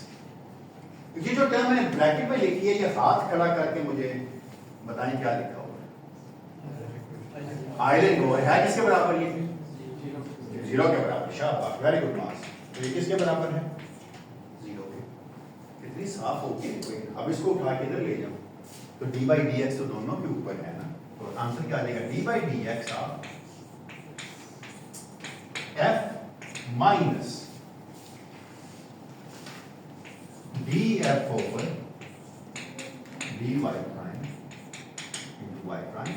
ये जो टर्म मैंने ब्रैकेट में लिखी है, ये हाथ खड़ा करके मुझे बताएं क्या लिखा हुआ है, आइलैंड ओवर है किसके बराबर, ये जीरो के बराबर, शाबाश, वेरी गुड मार्क्स। तो ये किसके बराबर है, जीरो के। कितनी साफ होगी कोई, अब इसको उठा के इधर ले जाओ, तो डी बाई डी एक्स तो दोनों के ऊपर है ना, तो आंसर क्या आ जाएगा, d by D x of f minus d f over d Y prime into y prime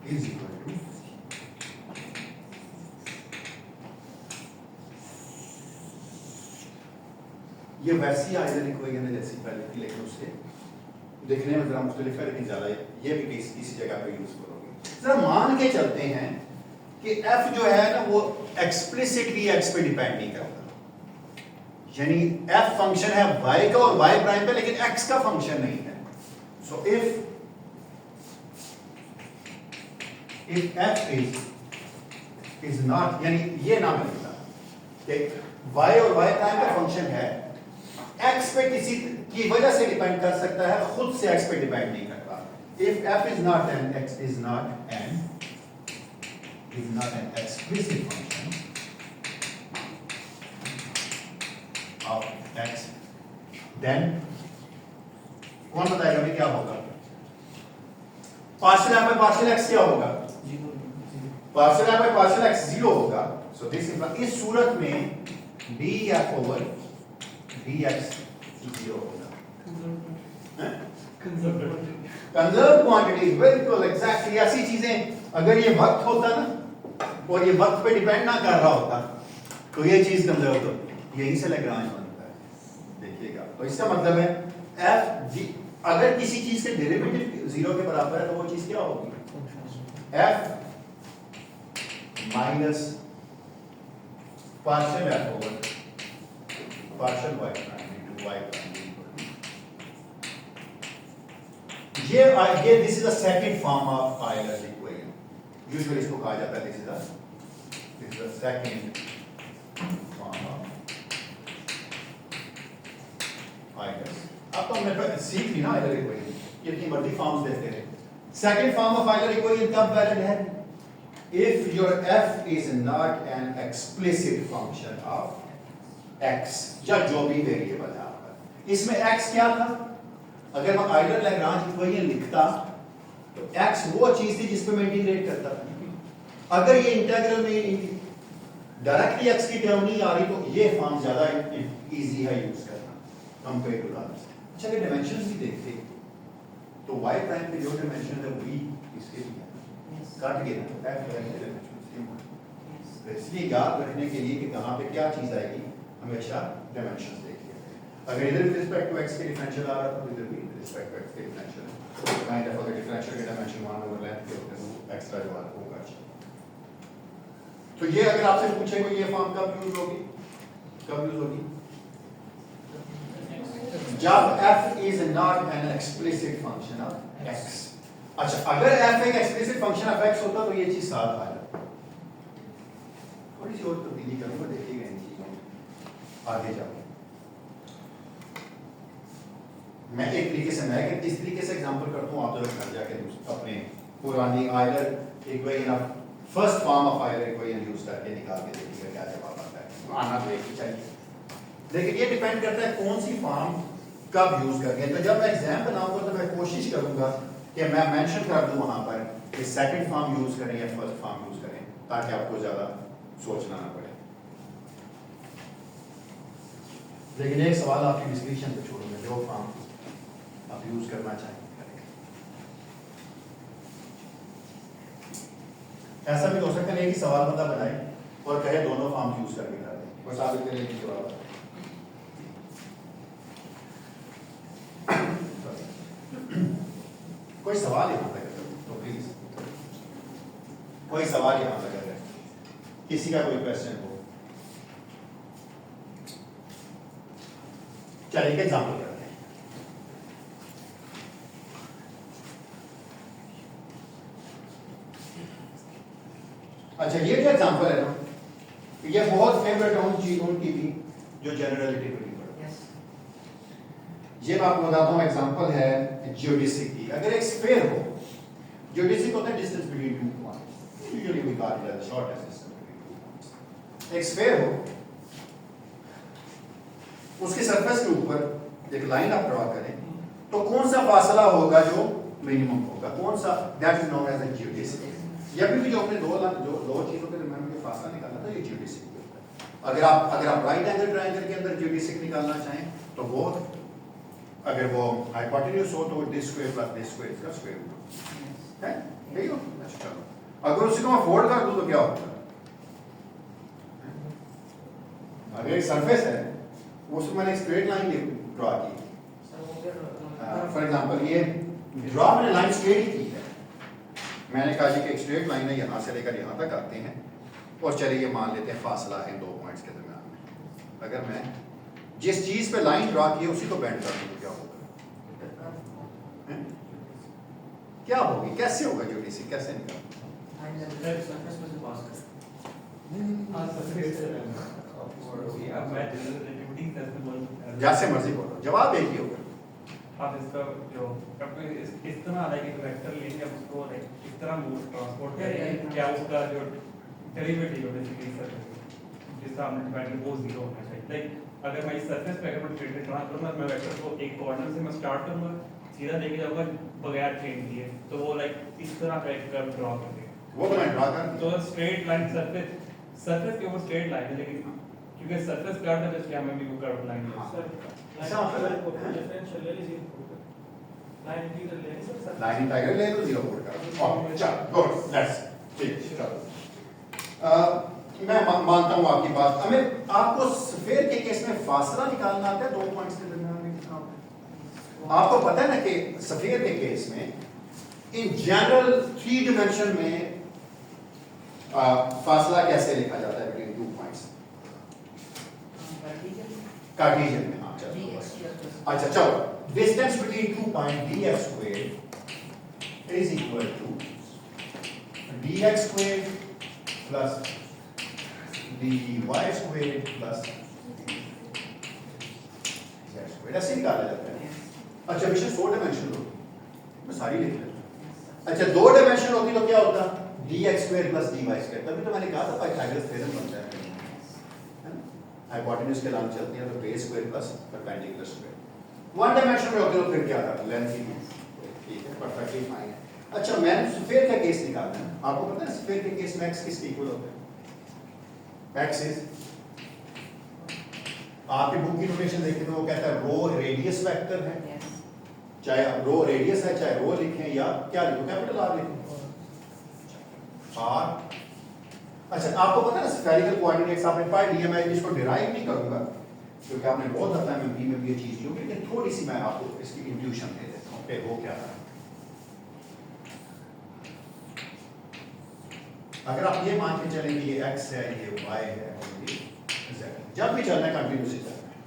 is equal to ये वैसी आइलर इक्वेशन है जैसी पहले की, लेकिन उससे देखने में जरा मुख्तलिफ है, लेकिन ज्यादा ये भी किसी जगह पे यूजफुल होगी। जरा मान के चलते हैं कि f जो है ना वो एक्सप्लिसिटली x पे डिपेंड नहीं करता, यानी f फंक्शन है y का और y प्राइम पे, लेकिन x का फंक्शन नहीं है। So if f is not, यानी ये ना मिलता कि y और y प्राइम का फंक्शन है, x पे किसी की वजह से डिपेंड कर सकता है, खुद से x पे डिपेंड नहीं करता। If f is not an explicit function of x, then कौन बताएगा भी क्या होगा? Partial F by partial x क्या होगा? Partial F by partial x 0 होगा। सो दिस इस सूरत में df ओवर dx 0 होगा। कंजर्व क्वांटिटी, बिल्कुल एग्जैक्टली ऐसी चीजें, अगर ये वक्त होता ना और ये वक्त पे डिपेंड ना कर रहा होता तो ये चीज कंजर्व होती, यहीं से लैग्रांज बनता है, देखिएगा। तो इसका मतलब है f g, अगर किसी चीज के डेरिवेटिव 0 के बराबर है तो वो चीज क्या होगी? f minus partial f over partial y prime into y prime. ये this is a second form of Euler equation, usually इसको कहा जाता है this is a second form of Euler. अब तो हमने सीख ली ना आइलर इक्वेशन, कितनी बड़ी फॉर्म्स देते हैं। Second form of Euler equation कब वैलिड है? If your f is not an explicit function of x, या जो भी वेरिएबल है आपका। इसमें x क्या था? अगर मैं आइलर लैग्रांज इक्वेशन लिखता तो x वो चीज थी जिस पे मैं इंटीग्रेट करता था। अगर ये इंटीग्रल में डायरेक्टली x की टर्म नहीं आ रही तो ये फॉर्म ज्यादा इजी है यूज करना कंपेयर टू अदर्स। अच्छा, अगर डायमेंशंस भी देखते तो y प्राइम पे जो डायमेंशन है वही इसके भी है, काट के ना f प्राइम के डायमेंशन सेम है। इसलिए याद रखने के लिए कि कहां पे क्या चीज आएगी, हमेशा डायमेंशंस देखिए। अगर इधर विद रिस्पेक्ट टू x के डिफरेंशियल आ रहा है तो इधर भी विद रिस्पेक्ट टू x के डिफरेंशियल काइंड ऑफ अगर डिफरेंशियल के डायमेंशन 1 ओवर लेंथ के होते हैं तो एक्स्ट्रा जो होगा। तो ये अगर आपसे पूछे कोई ये फॉर्म कब यूज होगी, जब f is not an explicit function of x। अच्छा, अगर f एक explicit function of x होता तो ये चीज साथ आ जाती। थोड़ी सी और तब्दीली करूंगा, देखिएगा इन चीजों में आगे जाके। मैं एक तरीके से इस तरीके से एग्जांपल करता हूँ, आप जरा घर जाके अपने पुरानी Euler equation of first form of Euler equation use करके निकाल के देखिएगा क्या जवाब आता है। आना तो एक ही चाहिए, लेकिन ये डिपेंड करता है कौन सी फॉर्म कब यूज करके। तो जब मैं एग्जाम बनाऊंगा तो मैं कोशिश करूंगा कि मैं मेंशन कर दूं वहां पर कि सेकंड फॉर्म यूज करें या फर्स्ट फॉर्म यूज करें, ताकि आपको ज्यादा सोचना ना पड़े। लेकिन एक सवाल आपकी डिस्कशन पे छोड़ूंगा, जो फॉर्म आप यूज करना चाहें। ऐसा भी हो सकता है कि सवाल बंदा बनाए और कहे दोनों फॉर्म यूज करके बता दें, और साबित करें कि जवाब कोई सवाल यहां तक तो प्लीज, कोई सवाल यहां तक है, किसी का कोई क्वेश्चन हो। चलिए एग्जाम्पल करते हैं। अच्छा, ये जो एग्जाम्पल है ना, ये बहुत फेवरेट उनकी थी जो जनरल रिलेटिविटी पढ़ते हैं। ये मैं आपको बताता हूँ, एग्जाम्पल है जियोडेसिक की। अगर एक स्फीयर हो, जियोडेसिक होता है distance between two points, usually we call it as the shortest distance between two points. एक स्फीयर हो, उसके सरफेस के ऊपर एक लाइन आप ड्रॉ करें, तो कौन सा फासला होगा जो मिनिमम होगा, कौन सा, that is known as a geodesic. या भी जो अपने दो चीजों के दरमियान जो फासला निकालना था, ये जियोडेसिक होता है। अगर आप राइट एंगल ट्रायंगल के अंदर जियोडेसिक निकालना चाहें तो वो, अगर वो हाइपोटेन्यूज हो तो this square plus this square इसका स्क्वायर रूट है, ठीक है। अच्छा चलो, अगर उसी को मैं फोल्ड कर दूं तो क्या होगा? अगर एक सरफेस है उसमें मैंने एक स्ट्रेट लाइन ड्रॉ की, सर वो फिर फॉर एग्जांपल ये ड्रॉ मैंने लाइन स्ट्रेट ही की है, मैंने कहा जी कि एक स्ट्रेट लाइन है, यहाँ से लेकर यहाँ तक आते हैं, और चलिए ये मान लेते हैं फासला है दो पॉइंट्स के दरमियान में। अगर मैं जिस चीज पे लाइन ड्रॉ की है उसी को बेंड कर दूं तो क्या होगा? हैं? क्या होगी, कैसे होगा जियोडेसिक, कैसे निकाल? सरफेस में से पास कर। हां सरफेस से अब मैं रिलेटिविटी टेस्ट में बोल जैसे मर्जी बोलो, जवाब एक ही होगा। आप इसका जो कभी इस तरह आ एक वेक्टर लेंगे, आप उसको इस तरह मूव ट्रांसपोर्ट करेंगे, क्या उसका जो डेरिवेटिव है बेसिकली सर जिसका हमने डिफाइन वो जीरो होना चाहिए। लाइक अगर मैं इस सरफेस पे अगर मैं ट्रीटमेंट ट्रांसफर करूंगा, मैं वेक्टर को एक कोऑर्डिनेट से मैं स्टार्ट करूंगा, सीधा लेके जाऊंगा बगैर चेंज किए, तो वो लाइक इस तरह का एक कर्व ड्रॉ करेंगे। वो तो मैं ड्रॉ कर तो स्ट्रेट लाइन सरफेस के ऊपर स्ट्रेट लाइन है, लेकिन क्योंकि सरफेस कर्व है तो इसलिए हमें भी वो कर्व लाइन है। ऐसा मतलब डिफरेंशियल ले लीजिए, लाइन इंटीग्रल ले लीजिए सर। लाइन इंटीग्रल ले लो, जीरो पुट कर। ओके चल गुड, लेट्स ठीक चलो। मैं मानता हूं आपकी बात। हमें आपको स्फीयर के केस में फासला निकालना आता है दो पॉइंट्स के दरमियान में कितना होता है? आपको पता है ना कि स्फीयर के केस में इन जनरल 3 डिमेंशन में फासला कैसे लिखा जाता है बिटवीन 2 पॉइंट्स? कार्टेशियन में। हाँ चलो, अच्छा चलो, distance between 2 point dx square is equal to dx square plus dy square plus z square, ऐसे निकाला जाता है। अच्छा विषय 4 डायमेंशन होती, मैं सारी लिख लेता हूं। अच्छा 2 डायमेंशन होती तो क्या होता? dx square plus dy square. तभी तो मैंने कहा था पाइथागोरस थ्योरम बनता है, हाइपोटेन्यूज के लाइन चलती है तो base square plus perpendicular square. 1 dimension में होते तो फिर क्या था? लेंथ ही, ठीक है, परफेक्टली फाइन है। अच्छा मैंने स्फीयर का केस निकालना है, आपको पता है स्फीयर के केस में x किसके इक्वल होता है? x इज, आपकी बुक की नोटेशन देखिए तो वो कहता है रो रेडियस वेक्टर है, चाहे आप रो रेडियस है चाहे रो लिखें या क्या लिखो, कैपिटल आर लिखें, आर। अच्छा आपको पता है स्फेरिकल कोऑर्डिनेट्स आपने पढ़ लिया, मैं इसको डिराइव नहीं करूंगा क्योंकि आपने बहुत दफा एमएमपी में भी ये चीज की होगी, लेकिन थोड़ी सी मैं आपको इसकी इंट्यूशन दे देता हूं कि वो क्या है। अगर आप ये मान के चलें कि ये x है, ये y है और ये z, जब भी चलना है कंटिन्यूसली चलना है,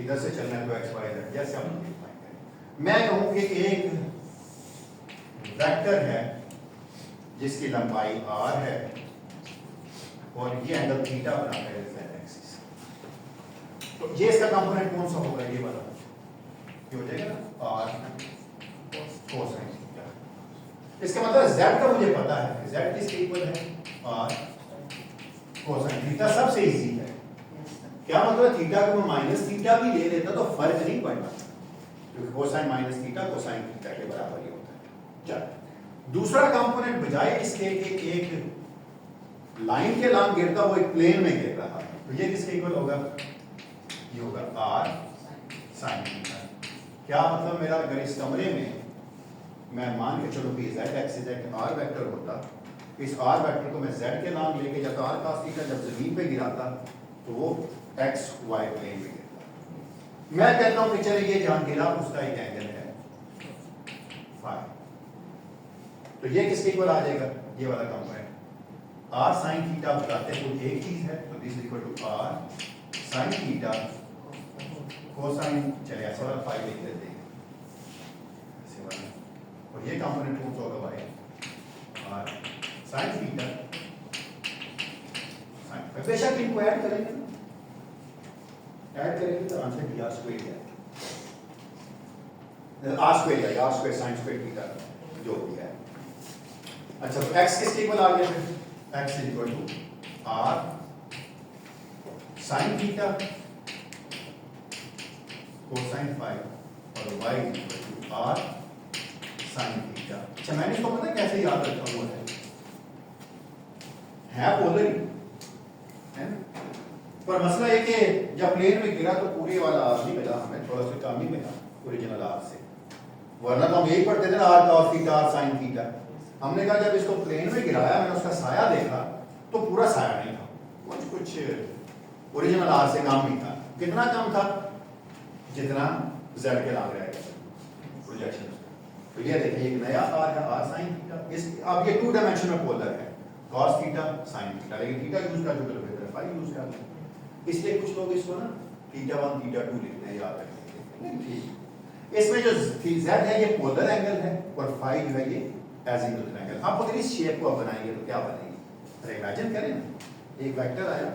इधर से चलना है तो x y z जैसे हम डिफाइन करें। मैं कहूं कि एक वेक्टर है जिसकी लंबाई r है और ये एंगल थीटा बनाता है z एक्सिस, तो ये इसका कंपोनेंट कौन सा होगा? ये वाला, ये हो जाएगा ना r कोसाइन थीटा। इसका मतलब z का मुझे पता है, z किसके इक्वल है? r cosine theta. सबसे इजी है, क्या मतलब थीटा को मैं माइनस थीटा भी ले लेता तो फर्क नहीं पड़ता, क्योंकि cosine minus theta cosine theta के बराबर ही होता है। चल दूसरा कंपोनेंट बजाय इसके एक लाइन के लाम गिरता वो एक प्लेन में गिर रहा है, तो ये किसके इक्वल होगा? ये होगा r sin थीटा। क्या मतलब मेरा, अगर इस कमरे में मैं मान के चलो कि z एक्सिस एक r वेक्टर होता, इस r वेक्टर को मैं z के नाम लेके जब r cos थीटा जब जमीन पे गिराता तो वो x y प्लेन में गिरता। मैं कहता हूं कि चलिए ये जहां गिरा उसका एक एंगल है फाई, तो ये किसके इक्वल आ जाएगा? ये वाला कंपोनेंट r sin थीटा बताते हैं कोई एक चीज है, तो this is equal to r sin theta cosine, चलिए ऐसा वाला फाई लिख लेते हैं ऐसे वाला, और ये कंपोनेंट कौन सा होगा भाई? r sin theta sin। बेशक इनको ऐड करेंगे तो आंसर d r स्क्वायर है, r स्क्वायर है, r square sin square theta जो भी है। अच्छा तो x किसके इक्वल आ गया? फिर x is equal to r sin theta cosine phi और y equal to r sin theta. अच्छा मैंने इसको पता कैसे याद रखा हुआ है पोलर ही है ना, पर मसला ये कि जब प्लेन में गिरा तो पूरे वाला r नहीं मिला, हमें थोड़ा सा कम ही मिला ओरिजिनल r से, वरना तो हम यही पढ़ते थे ना r cos theta r sin theta. हमने कहा जब इसको प्लेन में गिराया मैंने उसका साया देखा तो पूरा साया नहीं था, कुछ ओरिजिनल r से कम ही था। कितना कम था? जितना z के लाग रहा है प्रोजेक्शन। तो ये देखिए एक नया r है r sin थीटा। इस अब ये 2 डायमेंशन में पोलर है cos थीटा sin थीटा, लेकिन थीटा यूज कर चुके तो बेहतर है फाई यूज कर लें। इसलिए कुछ लोग इसको ना थीटा 1 थीटा 2 लिखते हैं, याद रखेंगे ठीक। इसमें जो z है ये पोलर एंगल है और फाई जो है ये एजीमुथल एंगल। आप अगर इस शेप को बनाएंगे तो क्या बनेगी? अरे इमेजिन करें ना, एक वेक्टर आया,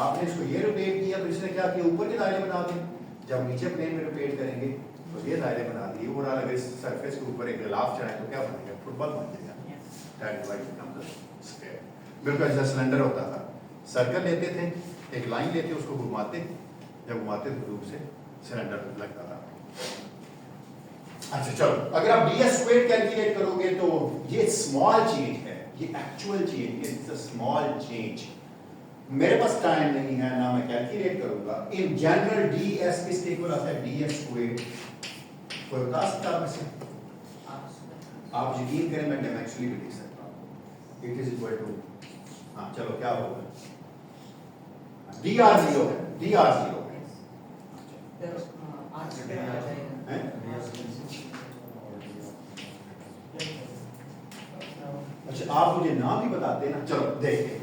आपने इसको ये रोटेट किया तो इसने क्या किया? ऊपर के दायरे बना दिए। जब नीचे प्लेन में रोटेट करेंगे तो ये दायरे बना दिए, और अगर इस सरफेस के ऊपर एक ग्लाफ चढ़ाए तो क्या बनेगा? फुटबॉल बन जाएगा। That divide becomes the sphere. बिल्कुल जैसा सिलेंडर होता था, सर्कल लेते थे, एक लाइन लेते उसको घुमाते, जब घुमाते तो रूप से सिलेंडर लगता था। अच्छा चलो, अगर आप ds स्क्वायर कैलकुलेट करोगे तो ये स्मॉल चेंज है, ये actual change, it's a small change. मेरे पास टाइम नहीं है ना मैं कैलकुलेट करूंगा। इन जनरल ds किसके इक्वल आता है? ds square. कोई बता सकता है मुझे? आप यकीन करें मैं डायमेंशनली भी लिख सकता हूं। इट इज इक्वल टू, हाँ चलो क्या होगा? dr 0 है, dr 0 है। अच्छा आप मुझे नाम भी बताते ना, चलो देखते हैं।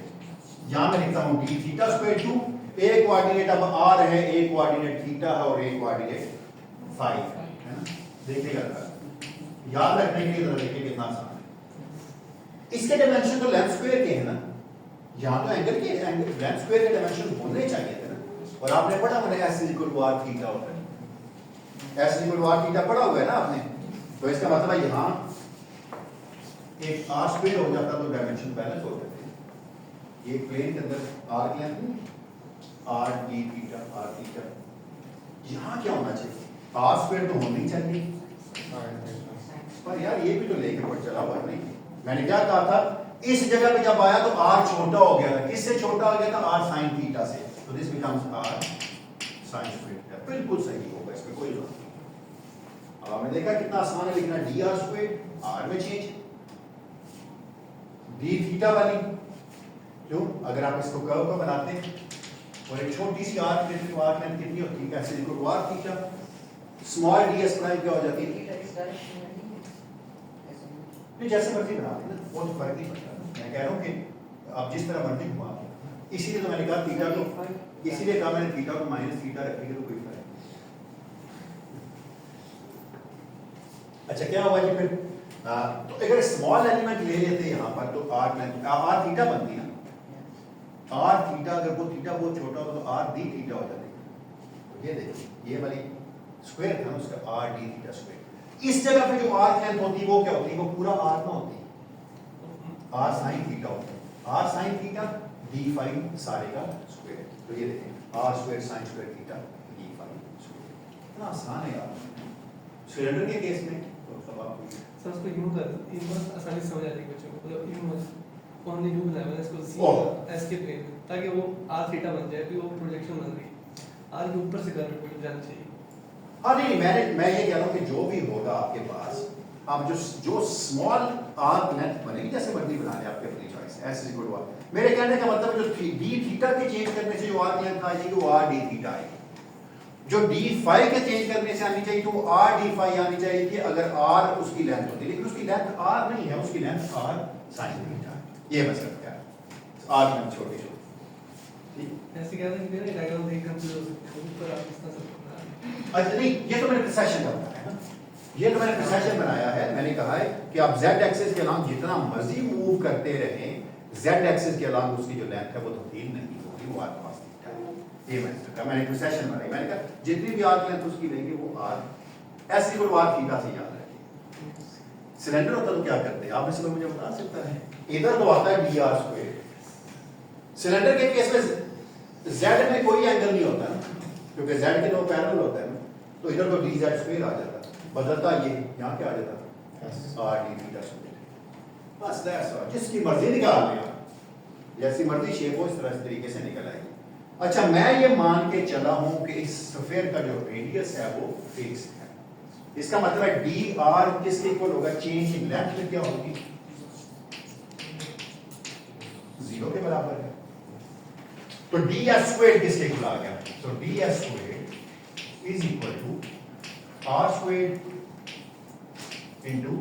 यहां मैं लिखता हूं d थीटा स्क्वायर टू, एक कोऑर्डिनेट अब r है, एक कोऑर्डिनेट थीटा है और एक कोऑर्डिनेट फाई है ना। देखिएगा याद रखने के लिए जरा देखिए कितना आसान है। इसके डायमेंशन तो लेंथ स्क्वायर के हैं ना, यहां तो एंगल के लेंथ स्क्वायर के डायमेंशन होने चाहिए थे ना। और आपने पढ़ा मैंने s equal to r theta होता है, s equal to r theta पढ़ा हुआ है ना आपने। तो इसका मतलब है यहां एक r स्क्वायर हो जाता तो डायमेंशन बैलेंस हो जाते। ये प्लेन के अंदर r की length r d theta r theta, यहां क्या होना चाहिए? r स्क्वायर तो होना ही चाहिए, पर यार ये भी तो लेके पड़ चला हुआ नहीं। मैंने क्या कहा था? इस जगह पे जब आया तो r छोटा हो गया था। किससे छोटा हो गया था? r sin थीटा से। तो this becomes r sin square. बिल्कुल सही होगा, इसमें कोई जरूरत नहीं। अब हमने देखा कितना आसान है लिखना, dr स्क्वायर r में चेंज d थीटा वाली। क्यों? अगर आप इसको कर्व को बनाते हैं और एक छोटी सी r लेते तो r लेंथ कितनी होती है? कैसे equal to r theta, small ds prime क्या हो जाती है? नहीं जैसे मर्जी बना लेना, वो तो फर्क नहीं पड़ता। मैं कह रहा हूँ कि आप जिस तरह मर्जी घुमा लें, इसीलिए तो मैंने कहा थीटा को, इसीलिए कहा मैंने थीटा को माइनस थीटा रखेंगे तो कोई फर्क नहीं। अच्छा क्या हुआ जी फिर? तो अगर स्मॉल एलिमेंट ले लेते यहाँ पर तो r थीटा बनती ना, r थीटा अगर वो थीटा बहुत छोटा हो तो r d थीटा हो जाएगा। तो ये देखिए ये वाली स्क्वायर था उसका r d थीटा स्क्वायर। इस जगह पे जो r लेंथ होती है वो क्या होती है? वो पूरा r ना होती है, r sin थीटा होता है। r sin theta d phi सारे का स्क्वायर। तो ये देखें r square sin square theta d phi square. इतना आसान है यार। सिलेंडर के केस में तो सब आप सर उसको यूं कर, इन बस आसानी से समझ आती है बच्चों को। मतलब यूं बस ऑन द यूं बनाया है इसको सी एस के प्लेन में, ताकि वो r थीटा बन जाए, फिर वो प्रोजेक्शन बन गई। r के ऊपर से कर्व पे जाना चाहिए। हाँ नहीं मैं ये कह रहा हूँ कि जो भी होगा आपके पास, आप जो स्मॉल आर्क लेंथ बनेगी जैसे मर्जी बना ले, आपके अपनी चॉइस है। S equal to r। मेरे कहने का मतलब जो d थीटा के चेंज करने से जो आर्क लेंथ आ जाएगी वो r d थीटा आएगी। जो d फाई के चेंज करने से आनी चाहिए तो वो r d फाई आनी चाहिए थी, अगर r उसकी लेंथ होती। लेकिन उसकी लेंथ r नहीं है, उसकी लेंथ r sin थीटा है। ये मतलब क्या है? r लेंथ छोटी छोटी। ऐसे क्या था कि मेरे डायग्राम देख कंफ्यूज हो सकते हैं, ऊपर आप इस तरह से अच्छा नहीं, ये तो मैंने प्रिसेशन का बनाया है ना, ये तो मैंने प्रिसेशन बनाया है। मैंने कहा है कि आप z एक्सिस के अलांग जितना मर्जी मूव करते रहें, z एक्सिस के अलांग उसकी जो लेंथ है वो तब्दील नहीं होगी, वो आपके पास थीटा है। ये मैंने कहा, मैंने प्रिसेशन बनाई। मैंने कहा जितनी भी आर्क लेंथ उसकी लेंगे वो r s equal to r theta से याद रखिए। सिलेंडर होता तो क्या करते हैं? आप में से कोई मुझे बता सकता है? इधर तो आता है dr स्क्वायर। सिलेंडर के केस में z में कोई एंगल नहीं होता ना, क्योंकि z के दो पैरेलल होता है ना, तो इधर तो डी जेड स्क्वायर आ जाता, बदलता ये यहाँ क्या आ जाता आर डी थीटा स्क्वायर। बस दैट्स ऑल, जिसकी मर्जी निकाल लें आप, जैसी मर्जी शेप हो इस तरह इस तरीके से निकल आएगी। अच्छा मैं ये मान के चला हूं कि इस स्फीयर का जो रेडियस है वो फिक्स है, इसका मतलब है डी आर किसके इक्वल होगा, चेंज इन लेंथ में क्या होगी, 0 के बराबर है। तो डी एस स्क्वायर किसके इक्वल आ गया, तो d s square is equal to r square into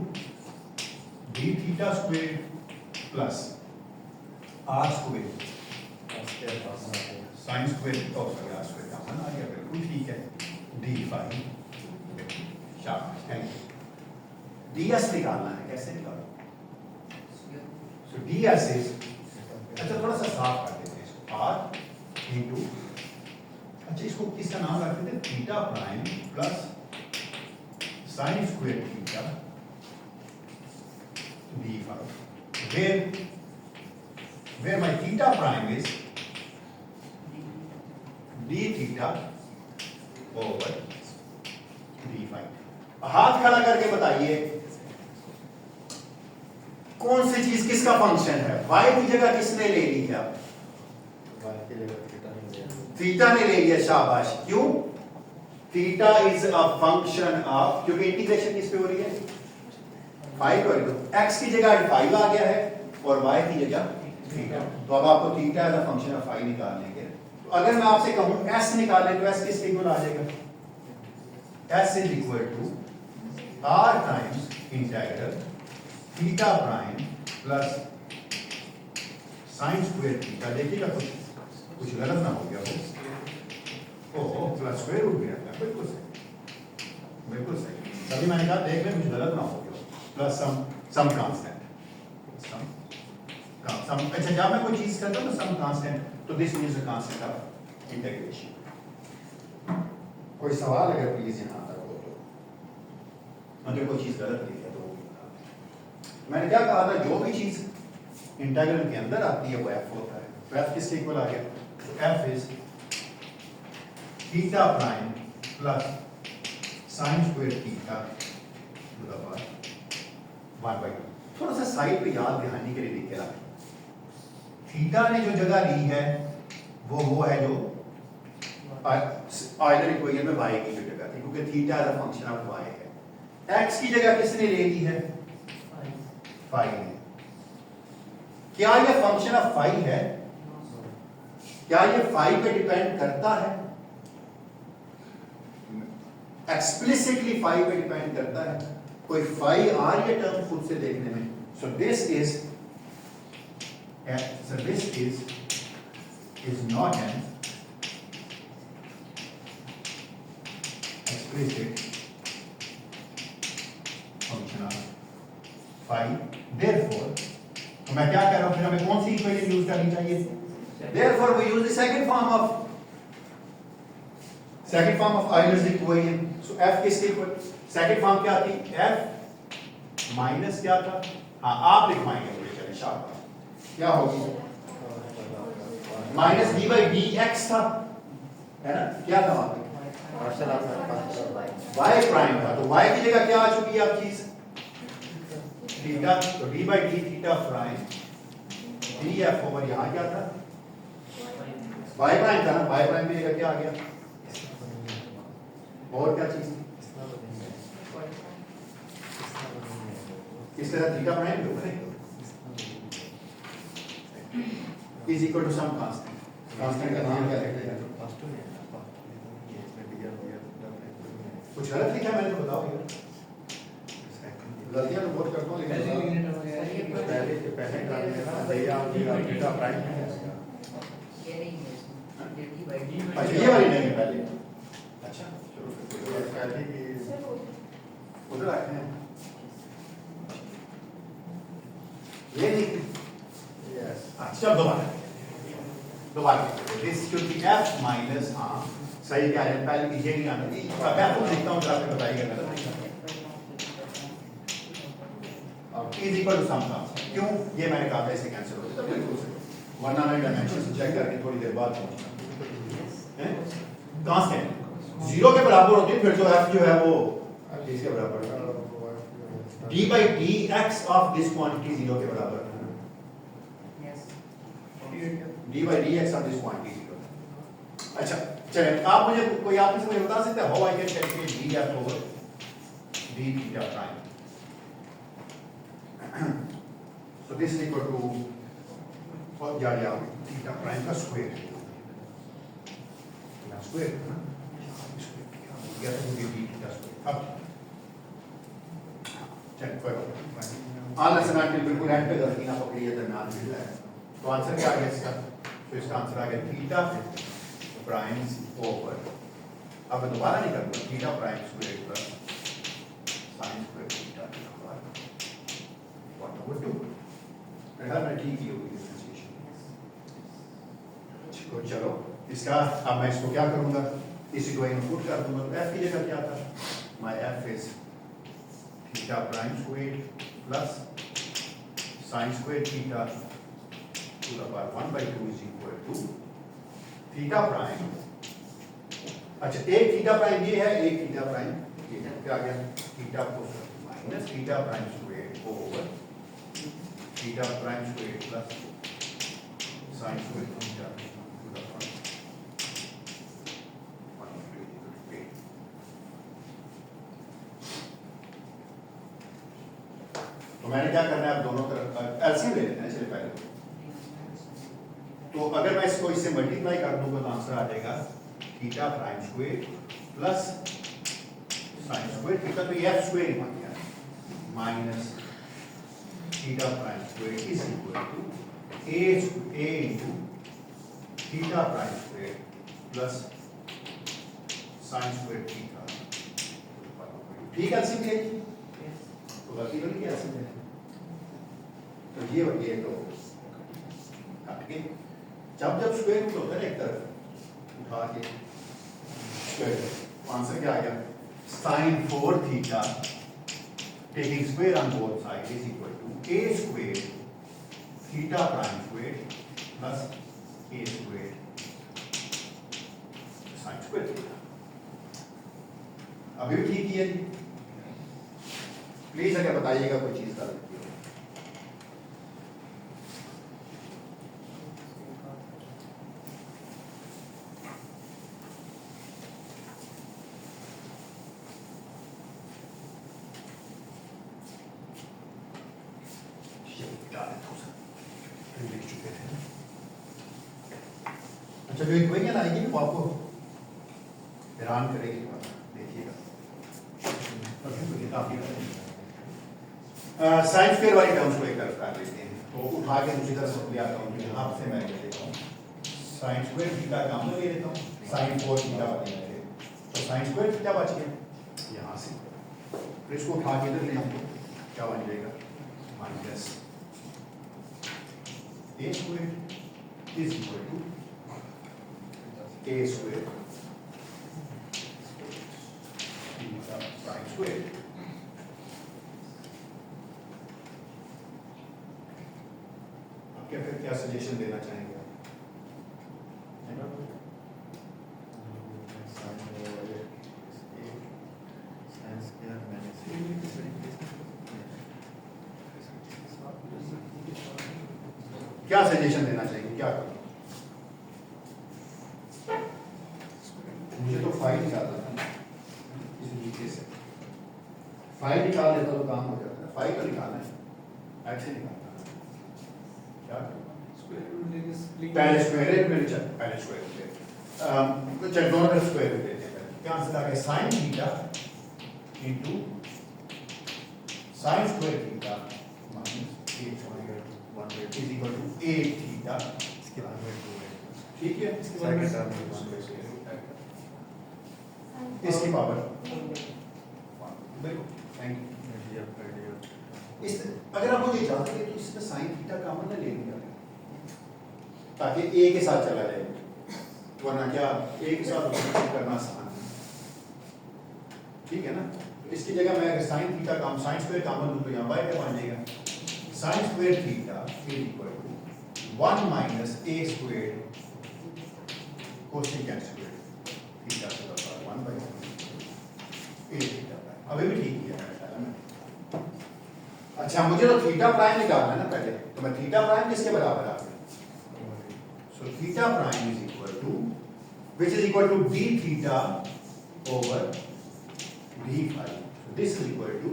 d theta square plus r square sine square और आर स्क्वायर का मान आ गया, बिल्कुल ठीक है, डी फाई शाबाश, थैंक यू। डी एस निकालना है, कैसे निकालो, सो डी एस इज, अच्छा थोड़ा सा साफ कर देते हैं इसको, आर इंटू, अच्छा इसको किसका नाम रखते थे, theta prime plus sine square theta d phi, where my theta prime is d theta over d phi। हाथ खड़ा करके बताइए कौन सी चीज किसका फंक्शन है, y की जगह किसने ले ली है, थीटा ने ले लिया, शाबाश, क्यों, theta is a function of, क्योंकि इंटीग्रेशन किस पे हो रही है, फाई पर, तो x की जगह 5 आ गया है और y की जगह थीटा, तो अब आपको theta as a function of phi निकालने के, तो अगर मैं आपसे कहूं s निकालें तो s किसके इक्वल आ जाएगा, s is equal to r times integral theta prime plus sine square theta, देखिएगा कुछ गलत ना हो गया हो, ओहो प्लस स्क्वायर रूट गया था, बिल्कुल सही, बिल्कुल सही, तभी मैंने कहा देख लें कुछ गलत ना हो गया, प्लस सम कांस्टेंट, अच्छा जब मैं कोई चीज करता हूँ सम कांस्टेंट, तो this means the constant of integration. कोई सवाल अगर प्लीज यहाँ तक हो तो, अगर कोई चीज गलत लिखी है तो मैंने क्या कहा था, जो भी चीज इंटीग्रल के अंदर आती है वो f होता है, तो f किसके इक्वल आ गया, तो f is theta prime plus sine square theta two the power 1/2। थोड़ा सा साइड पे याद दिलाने के लिए लिख के रखें, थीटा ने जो जगह ली है वो है जो आइडल इक्वेशन में y की जो जगह थी, क्योंकि theta as a function of y है, x की जगह किसने ले ली है, फाई ने। क्या ये फंक्शन ऑफ फाई है, क्या ये फाई पे डिपेंड करता है, एक्सप्लिसिटली फाई पे डिपेंड करता है, कोई फाई आ रही है टर्म खुद से देखने में, so this is not an explicit function of phi, therefore तो मैं क्या कह रहा हूं, फिर हमें कौन सी इक्वेशन यूज करनी चाहिए, therefore we use the second form of Euler's equation, so f किसके इक्वल, सेकंड फॉर्म क्या थी, f माइनस क्या था, हाँ आप लिखवाएंगे मुझे, चलें शाबाश, क्या होगी, minus d by D x था, है ना, क्या था वहां y प्राइम था, तो y की जगह क्या आ चुकी है अब चीज, थीटा, तो D by D theta prime D f over यहां क्या था, y प्राइम था ना, y प्राइम की जगह क्या आ गया, और क्या चीज इस तरह थीटा प्राइम के ऊपर is equal to some constant, constant का नाम क्या है, कुछ गलत लिखा मैंने तो बताओ यार, गलतियां तो बहुत करता हूं लेकिन थीटा प्राइम है, अच्छा ये वाली नहीं है पहले, अच्छा चलो पहले की उधर आते हैं, ये नहीं, यस, अच्छा दोबारा this should be f minus, हाँ सही क्या है, पहले ये नहीं आना, मैं आपको लिखता हूँ, आपको बताइएगा is equal to some constant, क्यों, ये मैंने कहा था इससे कैंसिल हो जाता है, बिल्कुल सही, वरना मैं डायमेंशन से चेक करके थोड़ी देर बाद पहुंचना है, कांस्टेंट जीरो के बराबर होती है फिर तो f जो है वो इसके बराबर है d by dx of this quantity zero के बराबर है Yes. d by dx of this quantity zero. अच्छा चलिए आप मुझे कोई आप मुझे बता सकते हैं how I can calculate df over d theta prime। so this is equal to what या theta prime का स्क्वायर थीटा स्क्वायर है ना या तो d theta स्क्वायर। अब चल कोई बात नहीं आलस ना के बिल्कुल एंड पे गलती ना पकड़ी है दरमियान मिल रहा है तो आंसर क्या आ गया इसका तो इसका आंसर आ गया थीटा प्राइम ओवर अब मैं दोबारा नहीं करूंगा theta prime square plus sine square theta what over 2 बेटा मैं ठीक ही होगी डिफरेंशिएशन। तो चलो इसका अब मैं इसको क्या करूंगा इसी को इनपुट कर दूंगा तो f की जगह क्या था my f is theta prime square plus sine square theta two the power 1 by 2 is equal to theta prime. अच्छा एक थीटा प्राइम ये है एक थीटा प्राइम ये है क्या आ गया theta minus theta prime square over theta prime square plus sine square theta two the power 1 by 2 is equal to 8। तो मैंने क्या करना है अब दोनों तरफ एलसीएम ले लेना है चलिए पहले तो अगर मैं इसको इससे मल्टीप्लाई कर दूंगा तो आंसर आ जाएगा theta prime square plus sine square theta तो ये f स्क्वायर ही बन गया minus theta prime square is equal to a into theta prime square plus sine square theta. ठीक है एलसीएम ले तो गलती बन गया एलसीएम तो ये हो गया तो काट के जब स्क्वायर रूट होता है एक तरफ उठा के स्क्वायर आंसर क्या आ गया sin 4 theta taking square on both side is equal to a square theta prime square plus a square sin square theta. अभी भी ठीक ही है प्लीज अगर बताइएगा कोई चीज का अच्छा जो इक्वेशन आएगी वो आपको हैरान करेगी देखिएगा साइन स्क्वायर वाली टर्म्स को एक तरफ कर लेते हैं तो उठा के दूसरी तरफ ले आता हूँ यहाँ से मैं ले लेता हूँ साइन स्क्वायर थीटा का हम ले लेता हूँ साइन 4 थीटा बनेगा तो साइन स्क्वायर थीटा बच गया यहाँ से फिर इसको उठा के इधर ले आऊँ क्या बन जाएगा minus a square is equal to a square theta prime square. अब क्या फिर क्या सजेशन देना चाहेंगे क्या सजेशन देना चाहिए क्या करूं मुझे तो फाइल निकालना था इस नीचे से फाइल निकाल लेता तो काम हो जाता है फाइल तो निकालना है ऐसे निकालना है क्या करूं पहले स्क्वायर रूट में चल पहले स्क्वायर रूट तो चल दोनों तरफ स्क्वायर रूट लेते हैं क्या आंसर आ गया sin theta into sin square theta minus 8 is equal to 8 theta इसके बाद में 2 है ठीक है इसके बाद में इसकी पावर बिल्कुल थैंक यू। इस अगर आपको ये चाहते हैं तो इसमें sin थीटा कॉमन ना ले लिया ताकि a के साथ चला जाए वरना क्या a के साथ करना आसान है ठीक है ना। इसकी जगह मैं अगर sin theta common sin square common लूं तो यहाँ y क्या बन जाएगा sin square theta is equal to 1 minus a squared cosecant squared theta to the power 1 by अभी भी ठीक किया मेरे ख्याल में। अच्छा मुझे तो थीटा प्राइम निकालना है ना पहले, तो मैं थीटा प्राइम किसके बराबर आ गया? So theta prime is equal to which is equal to d theta over d phi. So this is equal to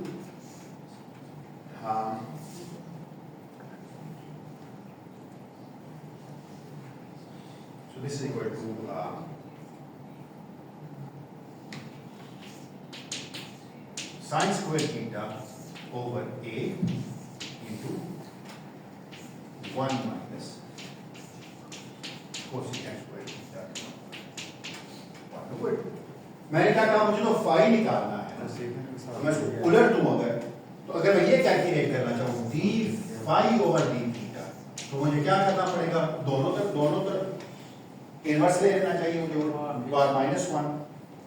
so this is equal to sin square theta over a into 1 minus cosecant square theta. मैंने क्या कहा मुझे तो phi निकालना है ना, तो मैं इसको उलट दूं अगर, तो अगर मैं ये कैलकुलेट करना चाहूँ d phi over d theta, तो मुझे क्या करना पड़ेगा? दोनों तरफ इनवर्स ले लेना चाहिए मुझे, और माइनस वन,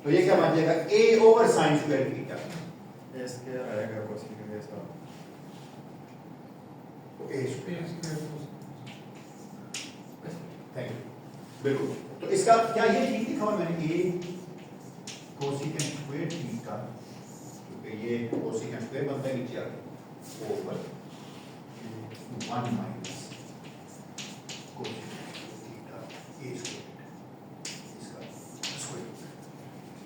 तो ये क्या बन जाएगा? ए ओवर साइन स्क्वायर थीटा, इसके आएगा कोसेकेंट ऐसा, तो ए स्क्वायर। Thank you. बिल्कुल, तो इसका क्या ये ठीक लिखा हुआ मैंने? ए कोसेकेंट स्क्वायर थीटा, क्योंकि ये कोसेकेंट स्क्वायर बनता है नीचे आके ओवर 1 माइनस कोसेकेंट थीटा ए स्क्वायर, इसका स्क्वायर।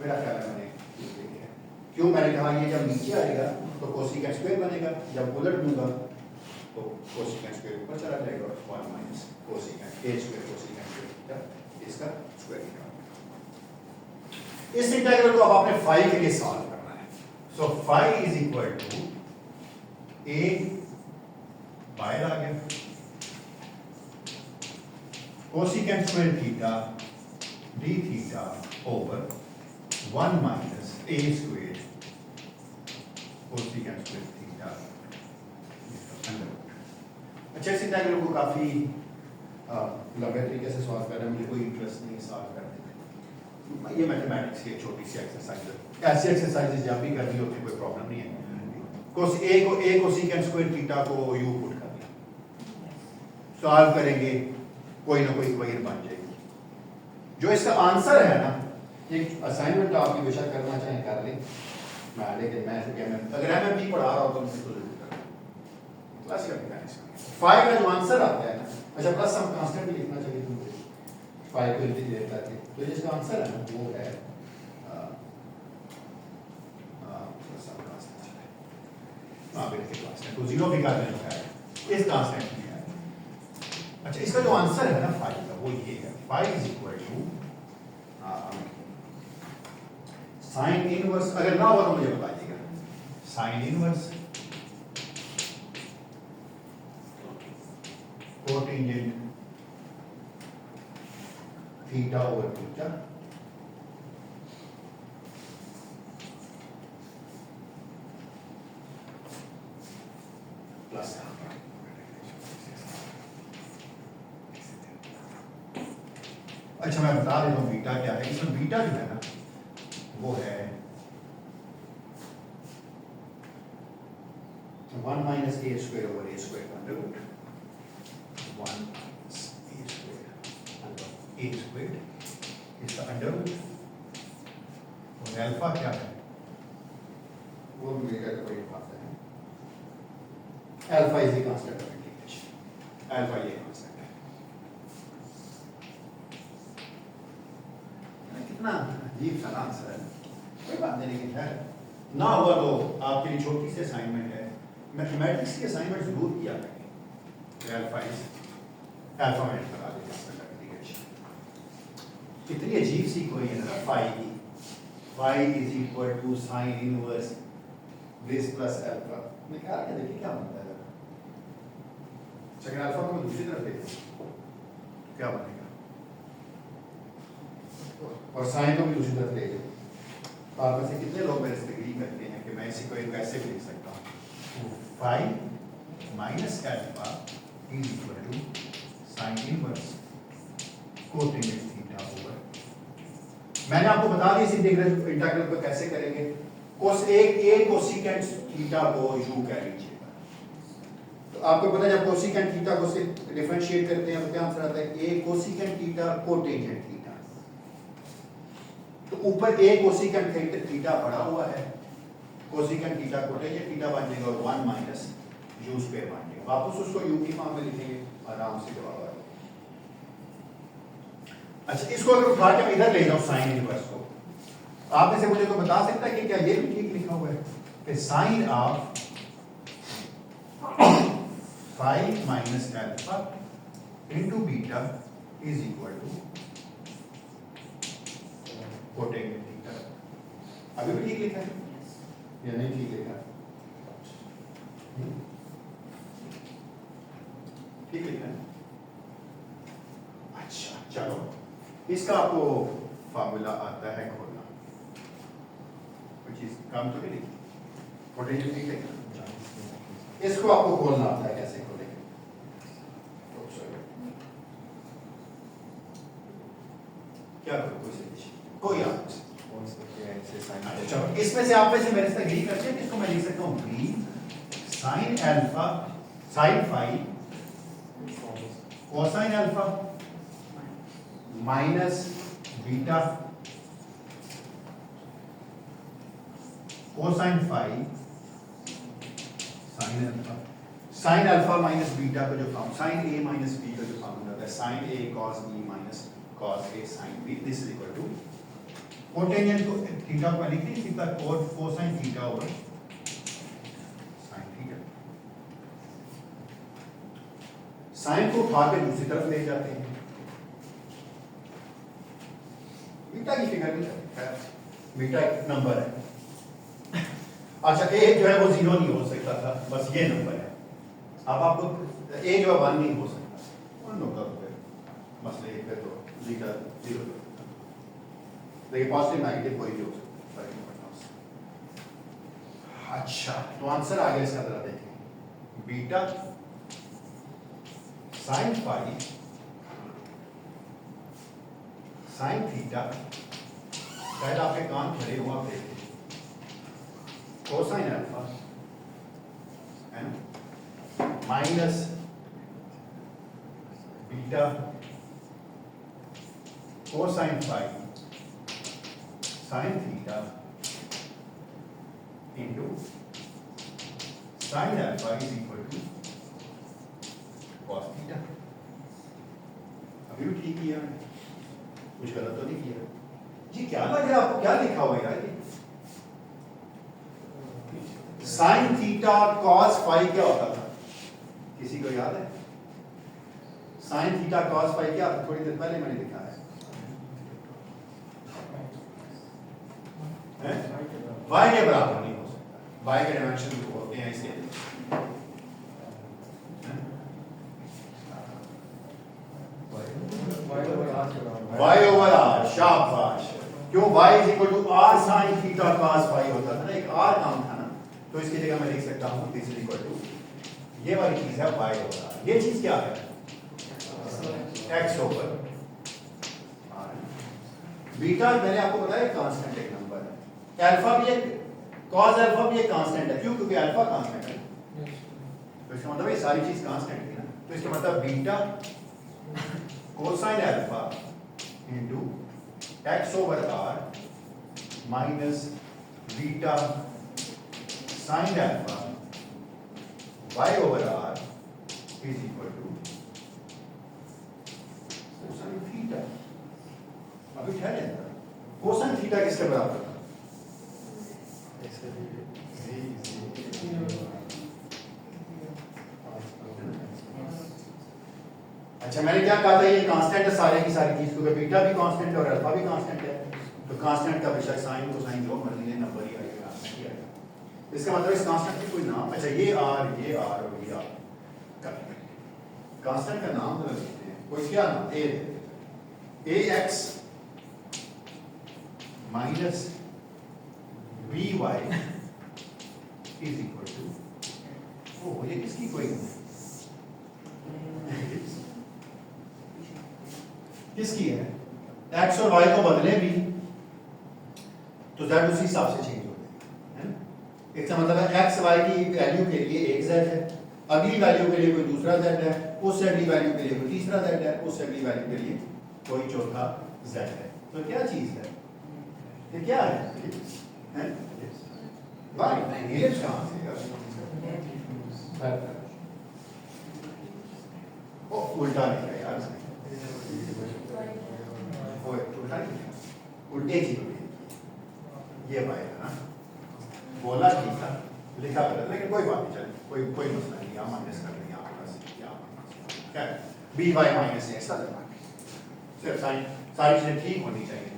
मेरा ख्याल है मैंने ये लिखा है। क्यों मैंने कहा ये जब नीचे आएगा तो कोसेकेंट स्क्वायर बनेगा, जब उलट दूंगा तो कोसेकेंट स्क्वायर ऊपर चला जाएगा और 1 माइनस कोसेकेंट ए स्क्वायर कोसेकेंट स्क्वायर थीटा इसका स्क्वायर निकालना। इस इंटीग्रल को अब आपने फाई के लिए सॉल्व करना है। So phi is equal to a बाहर आ गया cosecant square theta d theta over 1 minus a square cosecant square theta. अच्छा इस इंटीग्रल को काफी लंबे तरीके से सॉल्व करना मुझे कोई इंटरेस्ट नहीं सॉल्व करने में। ये मैथमेटिक्स की एक छोटी सी एक्सरसाइज है, ऐसी एक्सरसाइजेस जब भी करनी होती है कोई प्रॉब्लम नहीं है। ए कोसेकेंट स्क्वायर थीटा को यू पुट कर दिया, सॉल्व करेंगे कोई ना कोई इक्वेशन बन जाएगी। जो इसका आंसर है ना, एक असाइनमेंट आपकी बेशक करना चाहें कर लें, लेकिन मैं अगर एमएमपी पढ़ा रहा हूं तो मुझे तो जरूर करना क्लासिकल मैथमेटिक्स फाइव का जो आंसर आता है ना, अच्छा प्लस सम कांस्टेंट भी लिखना चाहिए तुमको फाइव को इंटीग्रेट करके, तो जिसका आंसर है ना वो है प्लस सम कांस्टेंट, हां बिल्कुल कांस्टेंट तो जीरो भी कर देना है इस कांस्टेंट में है। अच्छा इसका जो आंसर है ना फाइव का वो ये है, five is equal to sine inverse, अगर ना हो तो मुझे बताइएगा, sine inverse cotangent theta over theta plus. अच्छा मैं बता देता हूँ बीटा क्या है। इसमें बीटा जो है ना वो है 1 minus a square over a square का under root 1 minus a squared over a squared इसका अंडर रूट, और अल्फा क्या है वो मिलेगा कोई बात है, alpha is the constant of integration, alpha ये कांस्टेंट है। कितना अजीब सा आंसर है, कोई बात नहीं, लेकिन है ना हुआ तो आपके लिए छोटी सी असाइनमेंट है, मैथमेटिक्स की असाइनमेंट जरूर किया करें। अल्फा इज अल्फा में बता देगा कितनी अजीब सी कोई है ना फाई की, phi is equal to sine inverse this plus alpha, निकाल के देखिए क्या बनता है। अगर अल्फा को दूसरी तरफ देखो क्या बनेगा, और साइन को भी दूसरी तरफ ले जाओ, तो आप में से कितने लोग मेरे से एग्री करते हैं कि मैं इसी को ऐसे भी लिख सकता हूँ, phi minus alpha is equal to sine inverse cotangent theta over, मैंने आपको बता दी इस इंटीग्रल को कैसे करेंगे, कोस ए कोसेकेंट थीटा को यू कह लीजिएगा, तो आपको पता है जब कोसेकेंट थीटा को से डिफरेंशिएट करते हैं तो क्या आंसर आता है, ए कोसेकेंट थीटा कोटेंजेंट थीटा, तो ऊपर ए कोसेकेंट थीटा पड़ा हुआ है, कोसिकेंट थीटा कोटेंजेंट थीटा बन जाएगा और 1 माइनस यू स्क्वायर बन जाएगा। वापस उसको यू की फॉर्म में लिखेंगे, आराम से जवाब आएगा। अच्छा, इसको अगर उठा के मैं इधर ले जाऊं साइन इनवर्स को, आप में से मुझे तो बता सकता है कि क्या ये भी ठीक लिखा हुआ है कि sine of 5 minus alpha into beta is equal to cotangent theta. अभी भी ठीक लिखा है या नहीं ठीक लिखा? ठीक लिखा है। अच्छा चलो, इसका आपको फार्मूला आता है खोलना, कुछ चीज काम तो नहीं, कोटेंजेंट थीटा इसको आपको खोलना आता है, कैसे खोलेंगे? क्या करो, कोई आप चलो, इसमें से आप में से मेरे से यही करते हैं, इसको मैं लिख सकता हूँ b sine alpha sine five cosine alpha minus beta cosine five sine alpha minus beta का जो form, sine a minus b का जो फॉर्मूला होता है, sine a cos b minus cos a sine b, this is equal to cotangent को theta को लिख दी सीधा cosine theta over sine theta. Sine को उठा के दूसरी तरफ ले जाते हैं, बीटा की फिगर नहीं है, बीटा एक नंबर है। अच्छा, ए जो है वो 0 नहीं हो सकता था, बस ये नंबर है। अब आपको ए जो है 1 नहीं हो सकता, उन लोगों का मसले पे तो बीटा 0, देखिए पॉजिटिव नेगेटिव कोई भी हो सकता है। अच्छा, तो आंसर आ गया इसका, जरा देखें, beta sine five sine theta, शायद आपके कान खड़े हो, आप देखिए कोसाइन अल्फा है ना minus beta cosine five sine theta into sine alpha is equal to cos theta. अभी भी ठीक किया, कुछ गलत तो नहीं किया जी? क्या लग रहा है आपको, क्या लिखा हुआ है यार? साइन थीटा और कॉस फाइव क्या होता था, किसी को याद है? साइन थीटा कॉस फाइव क्या था? थोड़ी देर पहले मैंने लिखा है, y के बराबर नहीं हो सकता, y के डायमेंशन जो होते हैं इसके y ओवर r, शाबाश। क्यों? y is equal to r sine theta cos five होता था ना, एक r काम था ना, तो इसकी जगह मैं लिख सकता हूं दिस इज इक्वल टू, ये वाली चीज है y ओवर r। ये चीज क्या है? x over r। बीटा मैंने आपको बताया कांस्टेंट एक नंबर है, अल्फा भी एक, cos अल्फा भी एक कांस्टेंट है। क्यों? क्योंकि अल्फा कांस्टेंट है, तो इसका मतलब ये सारी चीज कांस्टेंट थी ना, तो इसका मतलब beta cosine alpha into x over r minus beta sine alpha y over r is equal to cosine theta. अभी ठहरे, कोसाइन थीटा किसके बराबर था? अच्छा, मैंने क्या कहा था, ये कांस्टेंट है सारे की सारी चीज, क्योंकि बीटा भी कांस्टेंट है और अल्फा भी कांस्टेंट है, तो कांस्टेंट का बेशक साइन कोसाइन जो मर्जी ले, नंबर ही आएगा, कांस्टेंट ही आएगा। इसका मतलब इस कांस्टेंट की कोई नाम, अच्छा ये r और ये r कांस्टेंट का नाम तो लिखते हैं, कोई क्या नाम, a x minus by is equal to, ओ ये किसकी कोई किसकी है? x और y को बदले भी तो z उसी हिसाब से चेंज हो जाएगा, है ना? इसका मतलब है x y की वैल्यू के लिए एक z है, अगली वैल्यू के लिए कोई दूसरा z है, उस अगली वैल्यू के लिए कोई तीसरा z है, उस अगली वैल्यू के लिए कोई चौथा z है। तो क्या चीज है ये? क्या है? वाई इलिप्स कहाँ से यार? ओ उल्टा नहीं है यार, ओए उल्टा नहीं है, उल्टे ही ये वाई है ना, बोला ठीक था, लिखा गलत, लेकिन कोई बात नहीं, चले कोई मसला नहीं, यहाँ माइनस कर देंगे, यहाँ प्लस, यहाँ माइनस, क्या है? बी वाई माइनस एक्स आ जाएगा, सिर्फ सारी चीजें ठीक होनी चाहिए,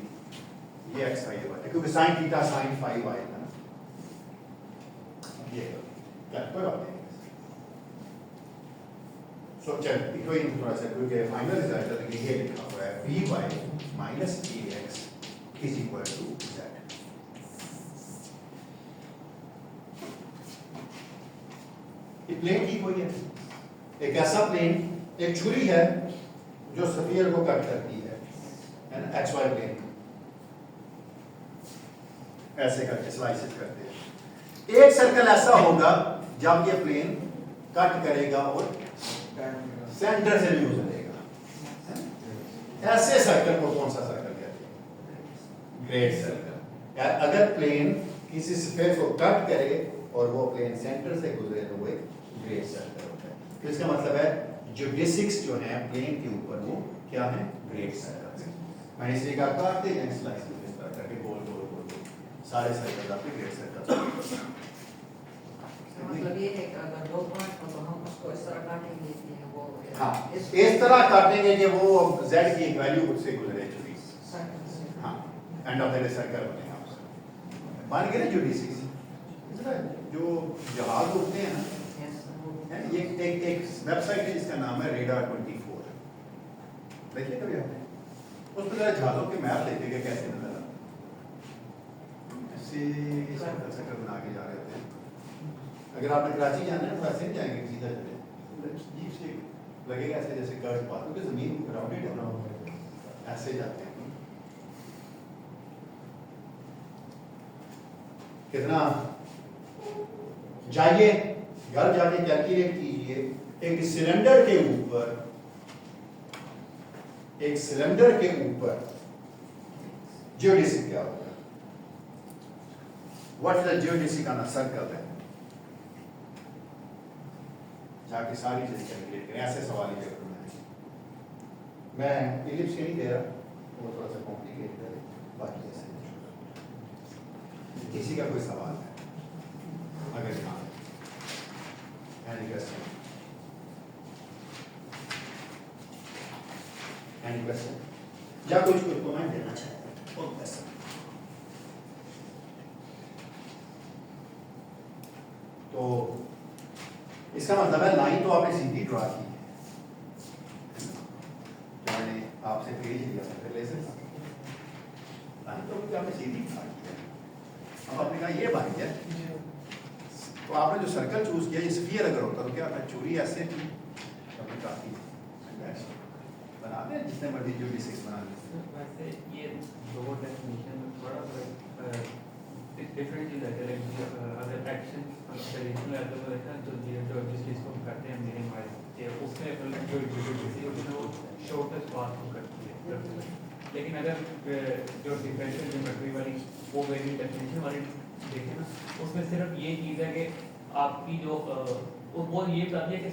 ये एक्स का ये बात है, क्योंकि sine theta sine phi y है ना, ये क्या कोई बात नहीं। सो चल इक्वेशन थोड़ा सा क्योंकि फाइनल रिजल्ट है तो ये लिखा हुआ है v y minus e x is equal to z. ये प्लेन की कोई है, एक ऐसा प्लेन, एक छुरी है जो स्फीयर को कट करती है ना, एक्स वाई प्लेन ऐसे करके स्लाइसेस करते हैं। एक सर्कल ऐसा होगा जब ये प्लेन कट करेगा और सेंटर से भी गुजरेगा, ऐसे सर्कल को कौन सा सर्कल कहते हैं? Great circle. अगर प्लेन किसी स्फीयर को कट करे और वो प्लेन सेंटर से गुजरे तो वो एक ग्रेट सर्कल होता है। तो इसका मतलब है जियोडेसिक्स जो है प्लेन के ऊपर वो क्या है? Great circle. मैंने इसलिए कहा काटते हैं स्लाइस में इस तरह करके गोल गोल गोल सारे सर्कल आपके ग्रेट सर्कल। मतलब ये है कि अगर दो पॉइंट हो तो हम उसको इस तरह काटेंगे कि वो हाँ इस तरह काटेंगे कि वो z की एक वैल्यू उससे गुजरे छुरी। हाँ एंड ऑफ द सर्कल बनेगा उसका। मान के ना जियोडेसिक्स जो जहाज उड़ते हैं ना, ये एक वेबसाइट है जिसका नाम है रेडार 24। देखिए कभी आपने उस पर जहाजों के मैप देखेंगे कैसे नजर ऐसे सर्कल बना के जा रहे होते हैं। अगर आपने कराची जाना है तो ऐसे नहीं जाएंगे, सीधा चले जीप से लगेगा ऐसे जैसे कर्व पाथ, क्योंकि जमीन ग्राउंडेड है ना, ऐसे जाते हैं। कितना जाइए घर जाके कैलकुलेट कीजिए, एक सिलेंडर के ऊपर जियोडेसिक क्या होगा? What is the geodesic on a circle है? जाके सारी चीजें कैलकुलेट करें। ऐसे सवाल ही पेपर में मैं इलिप्स के नहीं दे रहा, वो थोड़ा सा कॉम्प्लिकेट है, बाकी ऐसे किसी का कोई सवाल है अगर हाँ एनी क्वेश्चन या कुछ कमेंट देना चाहते हैं? तो इसका मतलब है लाइन तो आपने सीधी ड्रा की है, जो मैंने आपसे पेज दिया था फिर लेसन लाइन तो आपने सीधी ड्रा की है। अब आपने कहा ये बन गया, तो आपने जो सर्कल चूज किया, स्फीयर अगर होता तो क्या था? चूड़ी ऐसे थी, आपने काफी बना दें जितने मर्जी जियोडेसिक्स बना लें। वैसे ये दो डेफिनेशन में थोड़ा डिफरेंट चीज है। अगर एक्शन ट्रेडिशनल एल्गोरिथम रहता है तो जिस चीज को हम करते हैं मिनिमाइज ये उसमें जो जियोडेसिक वो शॉर्टेस्ट पाथ को करती है। लेकिन अगर जो डिफरेंशियल ज्योमेट्री वाली वो वेरी डेफिनेशन वाली देखें ना, उसमें सिर्फ ये चीज़ है कि आपकी जो वो ये बताती है कि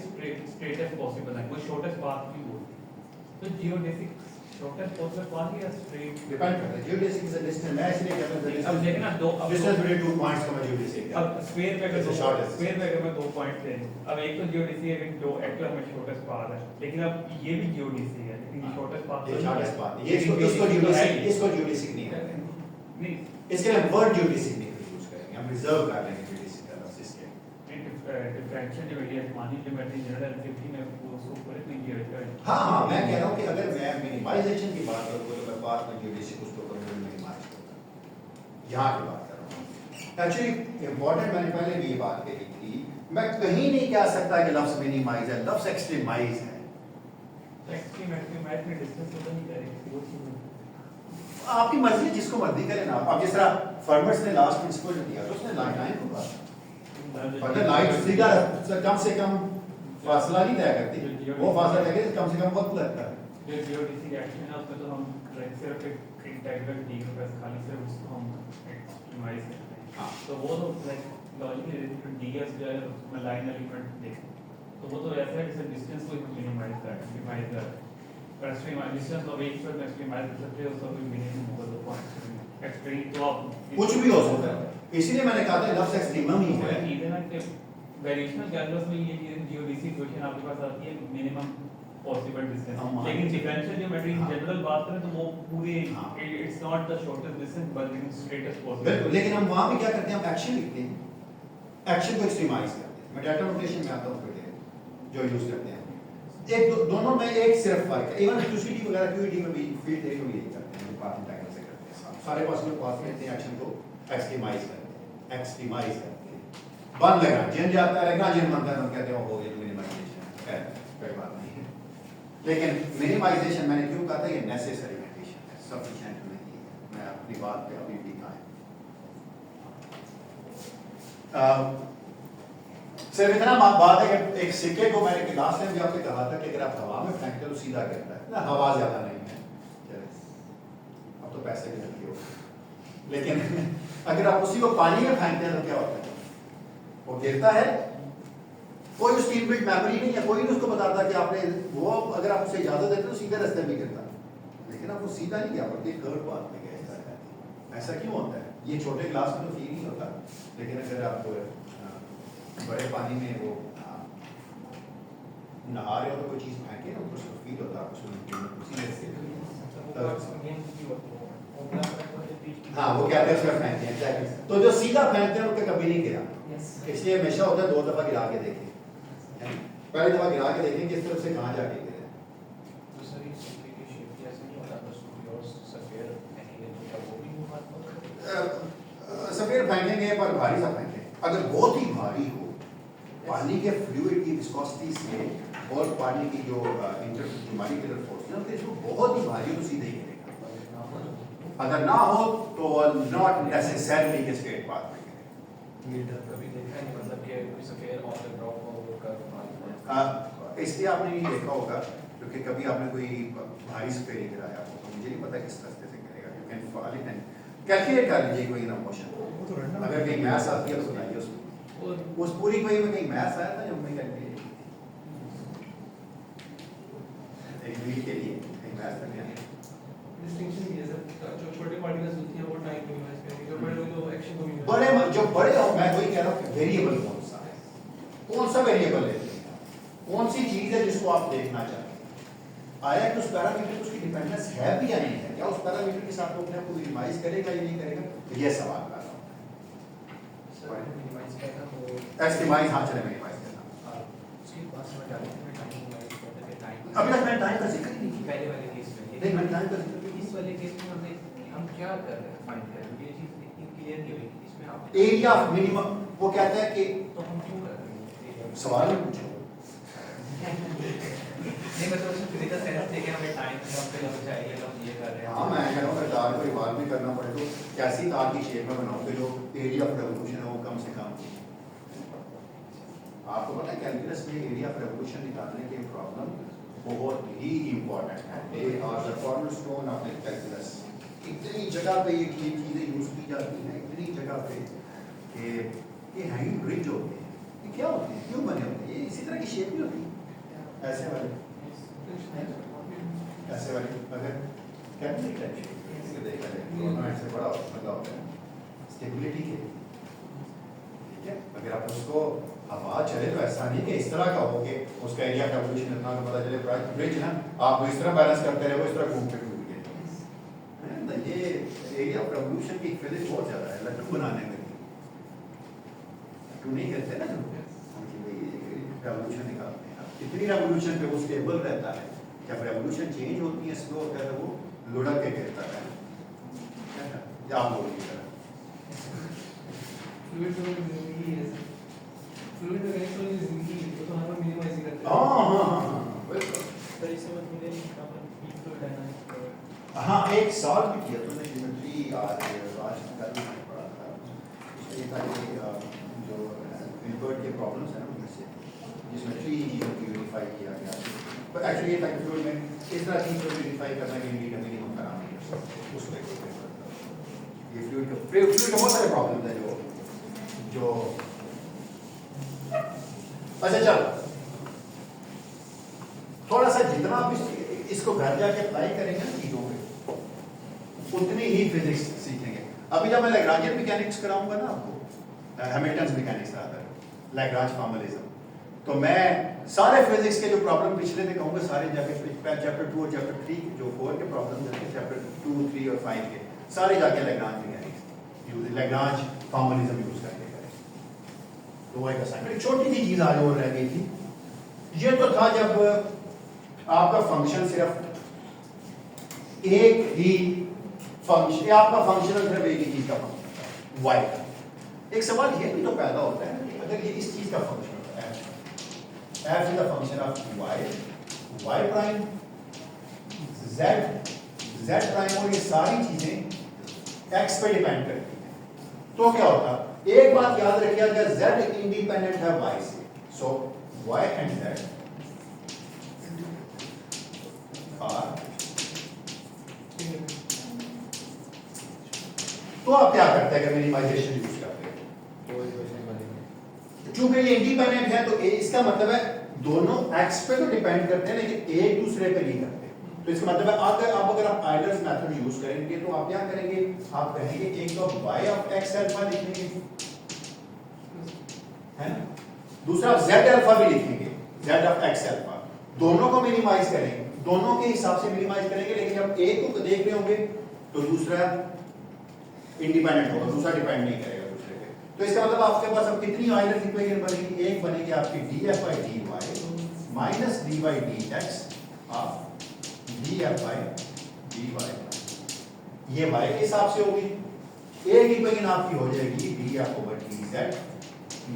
स्ट्रेटेस्ट पॉसिबल है, कोई शॉर्टेस्ट पाथ नहीं बोलती। तो जियोडेसिक शॉर्टेस्ट पॉसिबल पाथ या स्ट्रेट डिपेंड करता है। जियोडेसिक इज अ डिस्टेंस, मैं इसलिए कहता हूं अब देखना दो डिस्टेंस बिटवीन 2 पॉइंट्स का जियोडेसिक है। अब स्क्वायर पे अगर shortest. स्क्वायर पे अगर मैं 2 पॉइंट ले लूं, अब एक तो जियोडेसिक है जो एक्चुअल में शॉर्टेस्ट पाथ है, लेकिन अब ये भी जियोडेसिक है लेकिन शॉर्टेस्ट पाथ ये शॉर्टेस्ट पाथ है, ये इसको जियोडेसिक नहीं है। नहीं इसके लिए वर्ड जियोडेसिक नहीं यूज करेंगे, हम रिजर्व कर लेंगे जियोडेसिक का लफ्ज इसके। डिफरेंशियल ज्योमेट्री आसमानी ज्योमेट्री जनरल रिलेटिविटी में वो उसको पूरे में ये हाँ मैं कह रहा हूँ कि अगर मैं मिनिमाइजेशन की बात करूँ तो मैं बात में जियोडेसिक उसको करूँ मिनिमाइज करता हूँ, यहाँ की बात कर रहा हूँ। एक्चुअली इम्पोर्टेंट, मैंने पहले भी ये बात कही थी, मैं कहीं नहीं कह सकता कि लफ्ज मिनिमाइज है, लफ्ज एक्सट्रीमाइज है। मैथ में डिस्कस होता नहीं करेंगे वो चीज आपकी मर्जी, जिसको मर्जी करें ना। अब जिस तरह फर्मर्स ने लास्ट प्रिंसिपल दिया तो उसने लाइन को कहा अगर लाइट सीधा कम से कम फासला नहीं तय करती, वो फासला तय करती कम से कम वक्त लगता है। जो जीओडीसी का एक्शन है उसमें तो हम like सिर्फ एक इंटीग्रल डी के पास खाली सिर्फ उसको हम एक्सट्रीमाइज करते हैं। हाँ। तो वो तो लाइक लॉजिकली जो डीएस जो है उसमें लाइन एलिमेंट देखें तो वो तो ऐसा है जैसे डिस्टेंस को मिनिमाइज कर एक्सट्रीमाइज कर और एक्सट्रीमाइज डिस्टेंस ऑफ एक पर एक्सट्रीमाइज कर सकते हो उसका कोई मिनिमम होगा तो पॉइंट एक्सट्रीम तो आप कुछ भी हो सकता है, इसलिए मैंने कहा था लफ्ज एक्सट्रीमम ही है। वेरिएशनल कैलकुलस में ये जीओडीसी इक्वेशन आपके पास आती है मिनिमम पॉसिबल डिस्टेंस, लेकिन डिफरेंशियल ज्योमेट्री इन जनरल बात करें तो वो पूरे it's not the shortest distance but in straightest possible. बिल्कुल, लेकिन हम वहां पे क्या करते हैं, हम एक्शन लिखते हैं, एक्शन को एक्सट्रीमाइज करते हैं। मैं डाटा नोटेशन में आता हूं फिर जो यूज करते हैं एक दोनों में एक सिर्फ फर्क है। इवन QCD वगैरह QED में भी फील्ड एक भी यही करते हैं, पाथ इंटीग्रल से करते हैं, सारे पॉसिबल पाथ लेते हैं, एक्शन को एक्सट्रीमाइज करते हैं, एक्सट्रीमाइज करते हैं। बन लगा जिन जाता है लगा जिन बनता है हम कहते हैं हो गया मिनिमाइजेशन है, कोई बात नहीं है। लेकिन मिनिमाइजेशन मैंने क्यों कहा था, ये नेसेसरी कंडीशन है, सफिशिएंट नहीं है। मैं अपनी बात पे अभी भी कायम। सिर्फ इतना बात है कि एक सिक्के को मैंने क्लास में भी आपसे कहा था कि अगर आप हवा में फेंकते तो सीधा गिरता है ना, हवा ज्यादा नहीं है, अब तो पैसे की गलती हो, लेकिन अगर आप उसी को पानी में फेंकते हैं तो क्या होता है, वो गिरता है। कोई उसकी इनबिल्ट मेमोरी नहीं है, कोई नहीं उसको बताता कि आपने वो अगर आप उसे इजाजत देते तो सीधे रास्ते में गिरता, लेकिन आप वो सीधा नहीं गया बल्कि कर्व पाथ में गया। ऐसा क्यों होता है, ये छोटे क्लास में तो फील नहीं होता, लेकिन अगर आप बड़े पानी में वो नहा रहे हो तो कोई चीज फेंके ना तो उसको फील होता है, हाँ वो क्या फेंकते हैं एग्जैक्टली। तो जो सीधा फेंकते हैं उनके कभी नहीं गिरा, इसलिए हमेशा होता है 2 दफा गिरा के देखें, पहली दफा गिरा के देखें कि इस तरफ से कहाँ जाके गिरे। सफेद फेंकेंगे पर भारी सा फेंकें, अगर बहुत ही भारी हो पानी के फ्लूइड की विस्कोसिटी से और पानी की जो इंटरमोलिकुलर फोर्स है उसके जो बहुत ही भारी हो तो सीधे ही गिरेगा, अगर ना हो तो नॉट नेसेसरली के स्ट्रेट पाथ में गिरेगा। कभी देखा है मतलब कि कोई सफेद ऑन द ड्रॉप हो कर इसलिए आपने नहीं देखा होगा क्योंकि कभी आपने कोई भारी सफेदी गिराया हो, तो मुझे नहीं पता किस रास्ते से गिरेगा। You can fall it and calculate कर लीजिए कोई ना मोशन, अगर कहीं मैथ्स आती है तो सुनाइए उसमें, उस पूरी कोई में कहीं मैथ्स आया था जब मैं कैलकुलेट एक व्हील के लिए कहीं मैथ्स करने आया। डिस्टिंक्शन ये सर जो छोटे पार्टिकल्स होती हैं वो टाइम को मिनिमाइज करेंगे, जो बड़े होंगे वो एक्शन को मिनिमाइज बड़े जो बड़े हो, मैं वही कह रहा हूँ कि वेरिएबल कौन सा वेरिएबल लेते हैं, कौन सी चीज है जिसको आप देखना चाहते हैं, आया कि उस पैरामीटर उसकी डिपेंडेंस है भी या नहीं है, क्या उस पैरामीटर के साथ वो अपने आप को मिनिमाइज करेगा या नहीं करेगा, ये सवाल कर रहा हूँ। मिनिमाइज करना तो एक्सट्रीमाइज, हाँ चले मिनिमाइज करना। उसके बाद समझ आ गया कि टाइम मिनिमाइज करते हैं, टाइम अभी तक मैंने टाइम का जिक्र नहीं किया, पहले वाले केस में नहीं मैंने टाइम का जिक्र नहीं इस वाले केस में हम क्या कर रहे हैं फाइंड कर रहे हैं, ये चीज इतनी क्लियर नहीं हुई इसमें आप किया। एरिया ऑफ मिनिमम वो कहते हैं कि तो हम क्यों कर रहे हैं सवाल ही पूछो, नहीं मतलब उसमें फिजिकल सेंस थे कि हमें टाइम कम पे लग जाएगा तो हम ये कर रहे हैं। हाँ मैं कह रहा हूँ तार को इवाल्व भी करना पड़े तो कैसी तार की शेप में बनाओगे जो एरिया ऑफ रेवोल्यूशन है वो कम से कम। आपको पता है कैलकुलस में एरिया ऑफ रेवोल्यूशन निकालने की प्रॉब्लम बहुत ही इंपॉर्टेंट है, they are the cornerstone of the calculus. इतनी जगह पे ये चीजें यूज की जाती हैं, इतनी जगह पे कि ये हैंगिंग ब्रिज होते हैं, ये क्या होते हैं, क्यों बने होते हैं, ये इसी तरह की शेप ही होती है, ऐसे वाले ऐसे वाले अगर कैपिटल टाइप इसके देखा जाए दोनों ऐसे बड़ा मतलब होता है स्टेबिलिटी के, ठीक है। अगर आप उसको हवा चले तो ऐसा नहीं कि इस तरह का हो कि उसका एरिया ऑफ रेवोल्यूशन इतना तो पता चले ब्रिज ना आप इस तरह बैलेंस करते रहे वो इस तरह घूम के टूट गए, तो ये एरिया ऑफ रेवोल्यूशन की फिजिक्स बहुत ज्यादा है लड्डू बनाने में, लड्डू नहीं कहते ना रेवोल्यूशन निकालते हैं, इतनी रेवोल्यूशन पे वो स्टेबल रहता है, जब रेवोल्यूशन चेंज होती है स्लो होता है तो वो लुढ़क के गिरता है, या आप बोलिए फ्लूइड तो जिंदगी है, फ्लूइड में तो जिंदगी है तो हम मिनिमाइज करते हैं। हाँ बिल्कुल। सर इससे मतलब मुझे अपन फ्लूइड डायनामिक्स हाँ एक साल भी किया तुमने ज्योमेट्री आज कल भी पढ़ा था, इसलिए था कि जो इनवर्ट के प्रॉब्लम्स हैं ना उनमें से ज्योमेट्री यूनिफाई किया गया बट एक्चुअली ये था कि फ्लूइड में इस तरह की फ्लूइड डिफाइन करना कि नीड मिनिमम पैरामीटर्स उसको ये फ्लूइड का बहुत सारे प्रॉब्लम है जो अच्छा चलो थोड़ा सा जितना आप इसको घर जाके अप्लाई करेंगे ना चीजों पे उतनी ही फिजिक्स सीखेंगे। अभी जब मैं लैग्रांजियन मैकेनिक्स कराऊंगा ना आपको हैमिल्टन मैकेनिक्स आता है लैग्रांज फॉर्मलिज्म, तो मैं सारे फिजिक्स के जो प्रॉब्लम पिछले थे कहूंगा सारे जाके चैप्टर 2 और चैप्टर 3 जो 4 के प्रॉब्लम थे चैप्टर 2, 3 और 5 के सारे जाके Lagrange mechanics use Lagrange formalism use करके करें। तो वो एक असाइनमेंट छोटी सी चीज आज और रह गई थी, ये तो था जब आपका फंक्शन सिर्फ एक ही फंक्शन आपका फंक्शन सिर्फ एक ही चीज का फंक्शन y का। एक सवाल ये भी तो पैदा होता है कि अगर ये इस चीज का फंक्शन होता है f is the function of y prime z prime और ये सारी चीजें x पे डिपेंड करती हैं, तो क्या होता है एक बात याद रखिए अगर z इंडिपेंडेंट है y से, सो y एंड z तो आप क्या करते हैं अगर मिनिमाइजेशन यूज करते हैं, चूंकि ये इंडिपेंडेंट है तो इसका मतलब है दोनों x पे तो डिपेंड करते हैं लेकिन एक दूसरे पे नहीं करते। तो इसका मतलब है अगर आप आइडल्स मेथड यूज करेंगे तो आप क्या करेंगे, आप कहेंगे एक तो y ऑफ x अल्फा लिखेंगे है ना, दूसरा z अल्फा भी लिखेंगे z ऑफ x अल्फा, दोनों को मिनिमाइज करेंगे दोनों के हिसाब से मिनिमाइज करेंगे, लेकिन जब एक को देख रहे होंगे तो दूसरा इंडिपेंडेंट होगा, दूसरा डिपेंड नहीं करेगा दूसरे पे। तो इसका मतलब आपके पास अब कितनी आइडल इक्वेशन बनेगी, एक बनेगी आपकी df by dy minus dy dx ऑफ df by dy, ये y के हिसाब से होगी। एक इक्वेशन आपकी हो जाएगी df over dz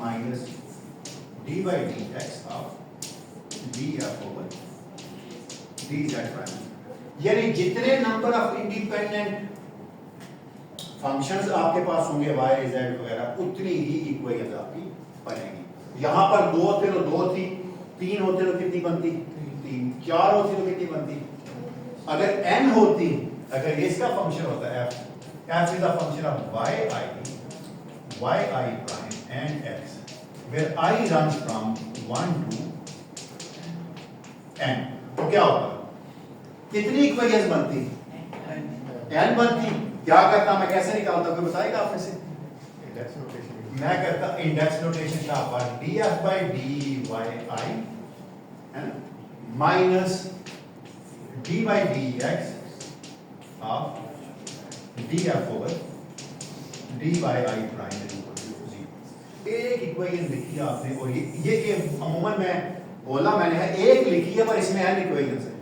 minus dy dx ऑफ df over dz प्राइम, यानी जितने नंबर ऑफ इंडिपेंडेंट फंक्शंस आपके पास होंगे y z वगैरह उतनी ही इक्वेशंस आपकी बनेगी। यहां पर 2 थे तो 2 थी, 3 होते तो कितनी बनती 3, 4 होती तो कितनी बनती, अगर n होती, अगर ये इसका फंक्शन होता है f is the function of y I prime and x where I runs from 1 to n, तो क्या होगा कितनी इक्वेशंस बनती n बनती। क्या करता मैं कैसे निकालता कोई बताएगा आप में से, मैं करता इंडेक्स नोटेशन क्या होगा df by dy है ना माइनस d by dx ऑफ df over d by I prime is equal to 0। एक इक्वेशन लिखी आपने और ये अमूमन मैं बोला मैंने है एक लिखी है पर इसमें n इक्वेशंस है,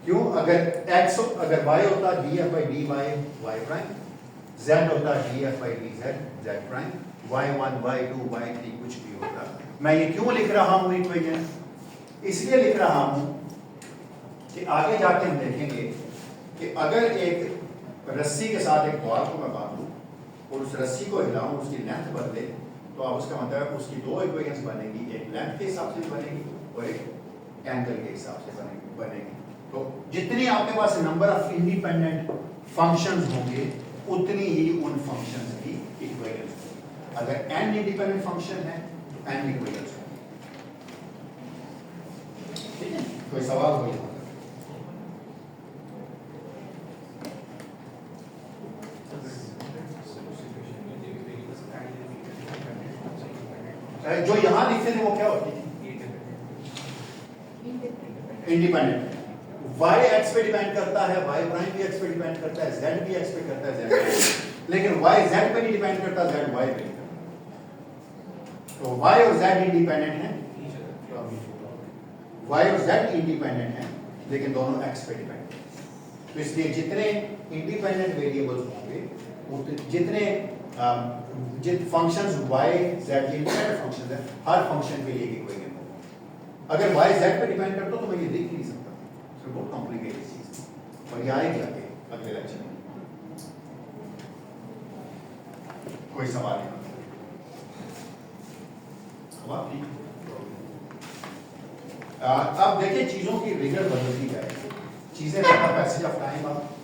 क्यों, अगर x अगर y होता df by dy y prime, z होता df by dz z prime, y1 y2 y3 कुछ भी होता। मैं ये क्यों लिख रहा हूं इक्वेशन, इसलिए लिख रहा हूं कि आगे जाके हम देखेंगे कि अगर एक रस्सी के साथ एक बॉल को मैं बांधूं और उस रस्सी को हिलाऊं उसकी लेंथ बदले, तो आप उसका मतलब है उसकी दो इक्वेशंस बनेगी, एक लेंथ के हिसाब से बनेगी और एक एंगल के हिसाब से बनेगी। तो जितनी आपके पास नंबर ऑफ इंडिपेंडेंट फंक्शंस होंगे उतनी ही उन फंक्शंस की इक्वेशंस होंगी। अगर n इंडिपेंडेंट फंक्शन है तो n इक्वेशंस होंगी। ठीक है, कोई सवाल हो यहाँ जो यहां लिखते थे वो क्या होती थी, इंडिपेंडेंट। y x पे डिपेंड करता है, y प्राइम भी x पे डिपेंड करता है, z भी x पे करता है, z लेकिन y z पे नहीं डिपेंड करता, z y पे नहीं करता। तो y और z इंडिपेंडेंट हैं, y और z इंडिपेंडेंट हैं लेकिन दोनों x पे डिपेंड हैं। तो इसलिए जितने इंडिपेंडेंट वेरिएबल्स होंगे जितने functions y z independent functions हैं, हर फंक्शन के लिए एक इक्वेशन होगा। अगर y z पे डिपेंड करता तो मैं ये लिख नहीं सकता, बहुत कॉम्प्लिकेटेड चीज और ये आएगी आगे अगले लेक्चर में। कोई सवाल नहीं, ठीक अब देखिए चीजों की रिगल बदलती जाएगी, चीजें पैसेज ऑफ टाइम अब